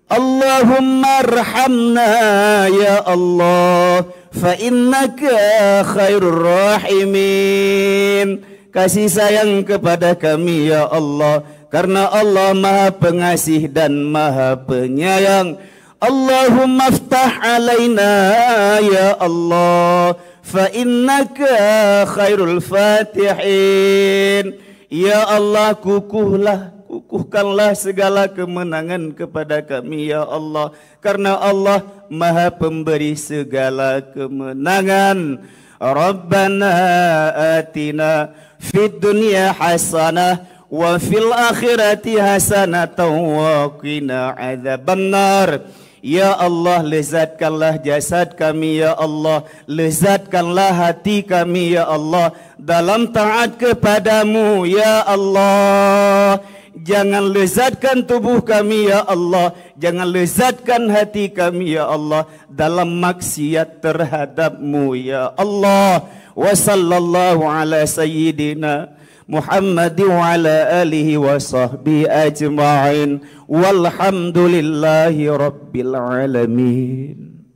Allahumma arhamna ya Allah, fa innaka khairur rahimin. Kasih sayang kepada kami ya Allah, karena Allah Maha Pengasih dan Maha Penyayang. Allahumma aftah alaina ya Allah, fa innaka khairul fatihin. Ya Allah, kukuhkanlah segala kemenangan kepada kami ya Allah, karena Allah Maha Pemberi segala kemenangan. Rabbana atina fid dunya hasanah wa fil akhirati hasanatan wa qina adzabannar. Ya Allah, lezatkanlah jasad kami ya Allah, lezatkanlah hati kami ya Allah dalam taat kepadamu ya Allah. Jangan lezatkan tubuh kami ya Allah, jangan lezatkan hati kami ya Allah dalam maksiat terhadap-Mu ya Allah. Wa sallallahu ala sayyidina Muhammad wa ala alihi wa sahbihi ajma'in walhamdulillahi rabbil alamin.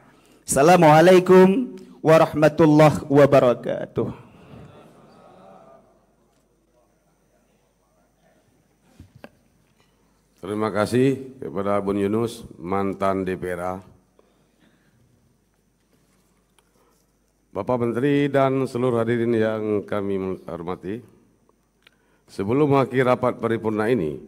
Assalamualaikum warahmatullahi wabarakatuh. Terima kasih kepada Bun Yunus, mantan DPRA. Bapak Menteri dan seluruh hadirin yang kami hormati, sebelum mengakhiri rapat paripurna ini,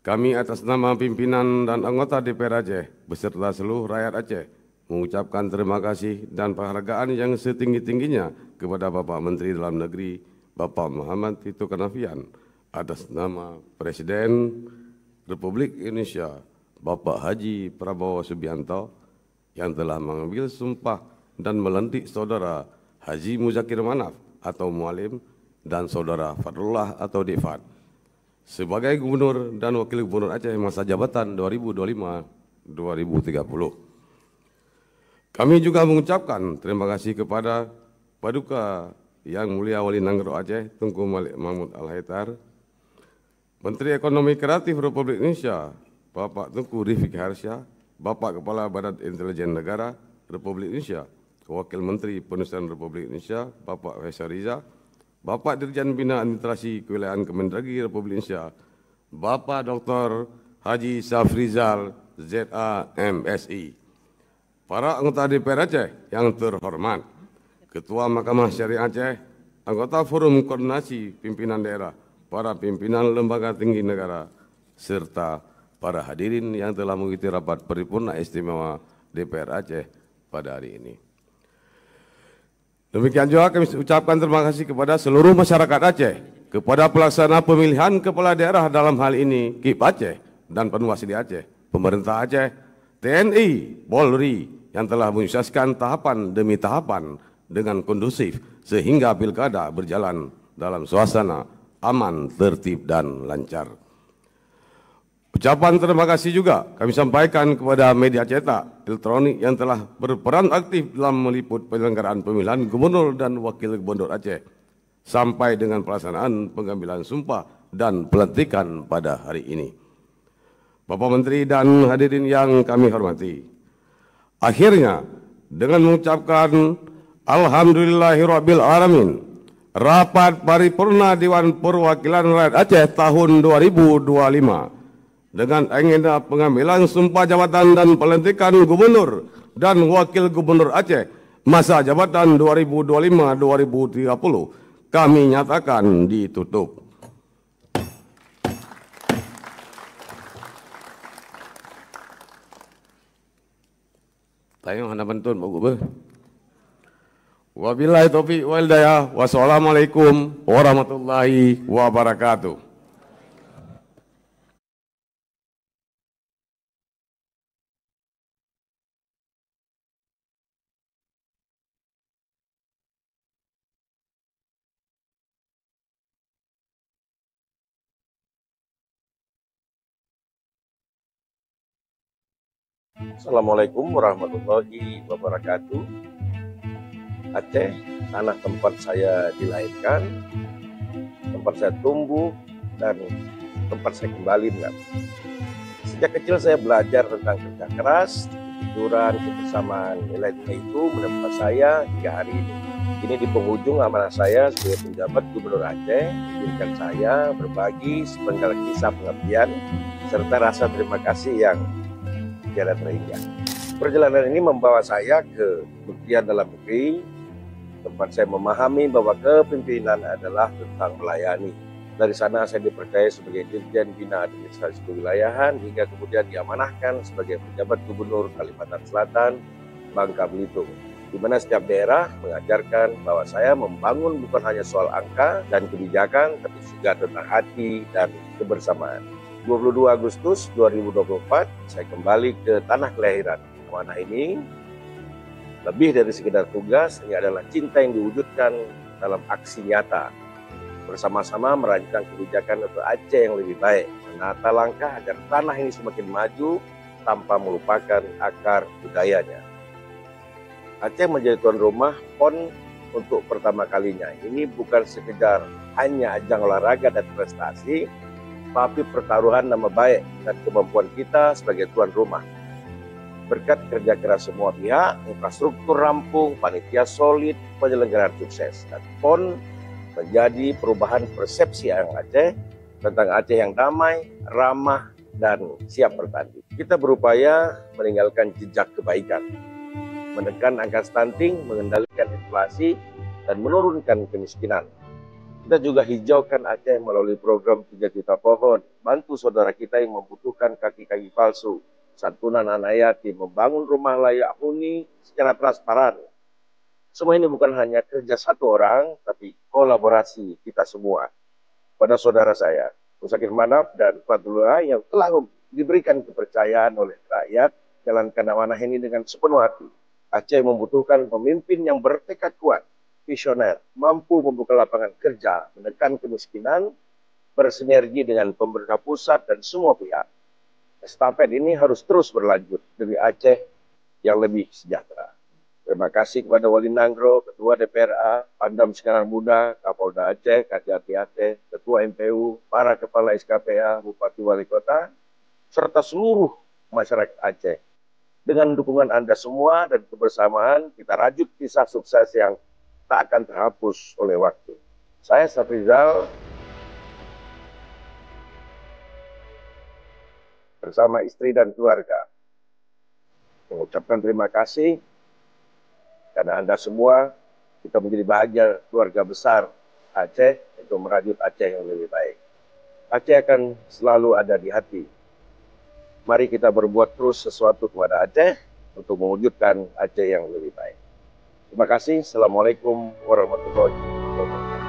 kami atas nama pimpinan dan anggota DPR Aceh beserta seluruh rakyat Aceh mengucapkan terima kasih dan penghargaan yang setinggi-tingginya kepada Bapak Menteri Dalam Negeri, Bapak Muhammad Tito Karnavian, atas nama Presiden Republik Indonesia, Bapak Haji Prabowo Subianto, yang telah mengambil sumpah dan melantik Saudara Haji Muzakir Manaf atau Mualim dan Saudara Fadlullah atau Difat sebagai Gubernur dan Wakil Gubernur Aceh masa jabatan 2025-2030. Kami juga mengucapkan terima kasih kepada Paduka Yang Mulia Wali Nanggro Aceh Tunku Malik Mahmud Al-Haitar, Menteri Ekonomi Kreatif Republik Indonesia Bapak Tunku Rifik Harsha, Bapak Kepala Badan Intelijen Negara Republik Indonesia Wakil Menteri Penulisan Republik Indonesia, Bapak Faisal Riza, Bapak Dirjen Bina Administrasi Kewilayahan Kemendagri Republik Indonesia, Bapak Dr. Haji Safrizal ZA MSI, para anggota DPR Aceh yang terhormat, Ketua Mahkamah Syariah Aceh, anggota Forum Koordinasi Pimpinan Daerah, para pimpinan lembaga tinggi negara, serta para hadirin yang telah mengikuti rapat paripurna istimewa DPR Aceh pada hari ini. Demikian juga kami ucapkan terima kasih kepada seluruh masyarakat Aceh, kepada pelaksana pemilihan kepala daerah dalam hal ini KIP Aceh dan Panwasli Aceh, pemerintah Aceh, TNI, Polri yang telah menyukseskan tahapan demi tahapan dengan kondusif sehingga pilkada berjalan dalam suasana aman, tertib, dan lancar. Ucapan terima kasih juga kami sampaikan kepada media cetak, elektronik yang telah berperan aktif dalam meliput penyelenggaraan pemilihan gubernur dan wakil gubernur Aceh sampai dengan pelaksanaan pengambilan sumpah dan pelantikan pada hari ini. Bapak Menteri dan hadirin yang kami hormati, akhirnya dengan mengucapkan Alhamdulillahirabbil alamin, rapat paripurna Dewan Perwakilan Rakyat Aceh tahun 2025 dengan agenda pengambilan sumpah jabatan dan pelantikan gubernur dan wakil gubernur Aceh masa jabatan 2025-2030 kami nyatakan ditutup. Tayang hana bantun Pak Gubernur. Wabillahi taufiq wal hidayah. Wassalamualaikum warahmatullahi wabarakatuh. Assalamualaikum warahmatullahi wabarakatuh. Aceh, tanah tempat saya dilahirkan, tempat saya tumbuh, dan tempat saya kembali mengabdi. Sejak kecil saya belajar tentang kerja keras, kejujuran, kebersamaan. Nilai-nilai itu menempa saya hingga hari ini. Ini di penghujung amanah saya sebagai penjabat Gubernur Aceh, izinkan saya berbagi sepenggal kisah pengabdian serta rasa terima kasih yang tiada terhingga. Perjalanan ini membawa saya ke Kementerian Dalam Negeri, tempat saya memahami bahwa kepemimpinan adalah tentang melayani. Dari sana saya dipercaya sebagai Dirjen Bina Administrasi Kewilayahan hingga kemudian diamanahkan sebagai penjabat Gubernur Kalimantan Selatan, Bangka Belitung, di mana setiap daerah mengajarkan bahwa saya membangun bukan hanya soal angka dan kebijakan, tapi juga tentang hati dan kebersamaan. 22 Agustus 2024, saya kembali ke tanah kelahiran. Amanah ini lebih dari sekedar tugas, ini adalah cinta yang diwujudkan dalam aksi nyata. Bersama-sama merancang kebijakan untuk Aceh yang lebih baik, menata langkah agar tanah ini semakin maju tanpa melupakan akar budayanya. Aceh menjadi tuan rumah PON untuk pertama kalinya. Ini bukan sekedar hanya ajang olahraga dan prestasi, tapi pertaruhan nama baik dan kemampuan kita sebagai tuan rumah. Berkat kerja keras semua pihak, infrastruktur rampung, panitia solid, penyelenggaraan sukses, dan PON menjadi perubahan persepsi orang Aceh tentang Aceh yang damai, ramah, dan siap bertanding. Kita berupaya meninggalkan jejak kebaikan, menekan angka stunting, mengendalikan inflasi, dan menurunkan kemiskinan. Kita juga hijaukan Aceh melalui program 3 juta pohon, bantu saudara kita yang membutuhkan kaki-kaki palsu, santunan anak yatim, membangun rumah layak huni secara transparan. Semua ini bukan hanya kerja satu orang, tapi kolaborasi kita semua. Pada saudara saya, Musakir Manaf dan Fadlullah yang telah diberikan kepercayaan oleh rakyat, jalankan amanah ini dengan sepenuh hati. Aceh membutuhkan pemimpin yang bertekad kuat, visioner, mampu membuka lapangan kerja, menekan kemiskinan, bersinergi dengan pemerintah pusat dan semua pihak. Estafet ini harus terus berlanjut demi Aceh yang lebih sejahtera. Terima kasih kepada Wali Nanggro, Ketua DPRA, Pangdam Iskandar Muda, Kapolda Aceh, Kajati Aceh, Ketua MPU, para Kepala SKPA, Bupati Wali Kota, serta seluruh masyarakat Aceh Dengan dukungan Anda semua dan kebersamaan, kita rajut kisah sukses yang tak akan terhapus oleh waktu. Saya Safrizal bersama istri dan keluarga mengucapkan terima kasih karena Anda semua, kita menjadi bahagia keluarga besar Aceh untuk merajut Aceh yang lebih baik. Aceh akan selalu ada di hati. Mari kita berbuat terus sesuatu kepada Aceh untuk mewujudkan Aceh yang lebih baik. Terima kasih. Assalamualaikum warahmatullahi wabarakatuh.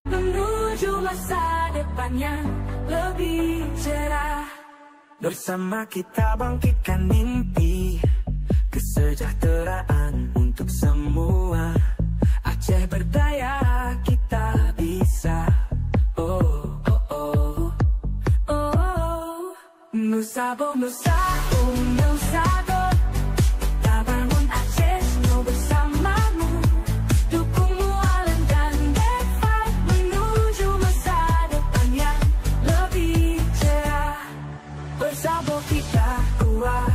Menuju masa depan yang lebih cerah, bersama kita bangkitkan mimpi kesejahteraan untuk semua. Aceh berdaya, kita bisa. Oh, oh, oh, oh. Nusa Bo Nusa Nusa Go, kita bangun Aceh no bersamamu. Dukungmu Alan dan Deva menuju masa depan yang lebih cerah. Bersama kita kuat,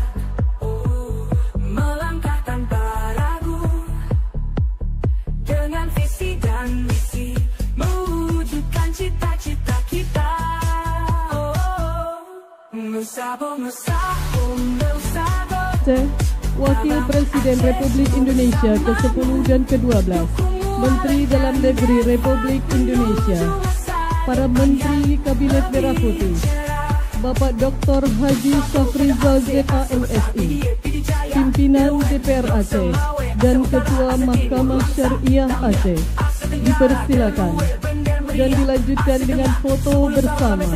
melangkah tanpa ragu, dengan visi dan misi mewujudkan cita-cita kita. Nusa Bo Nusa Nusa Go. Wakil Presiden Republik Indonesia ke-10 dan ke-12, Menteri Dalam Negeri Republik Indonesia, para Menteri Kabinet Merah Putih, Bapak Dr. Haji Safrizal ZA/MSI, Pimpinan DPR Aceh, dan Ketua Mahkamah Syariah Aceh, dipersilakan dan dilanjutkan dengan foto bersama.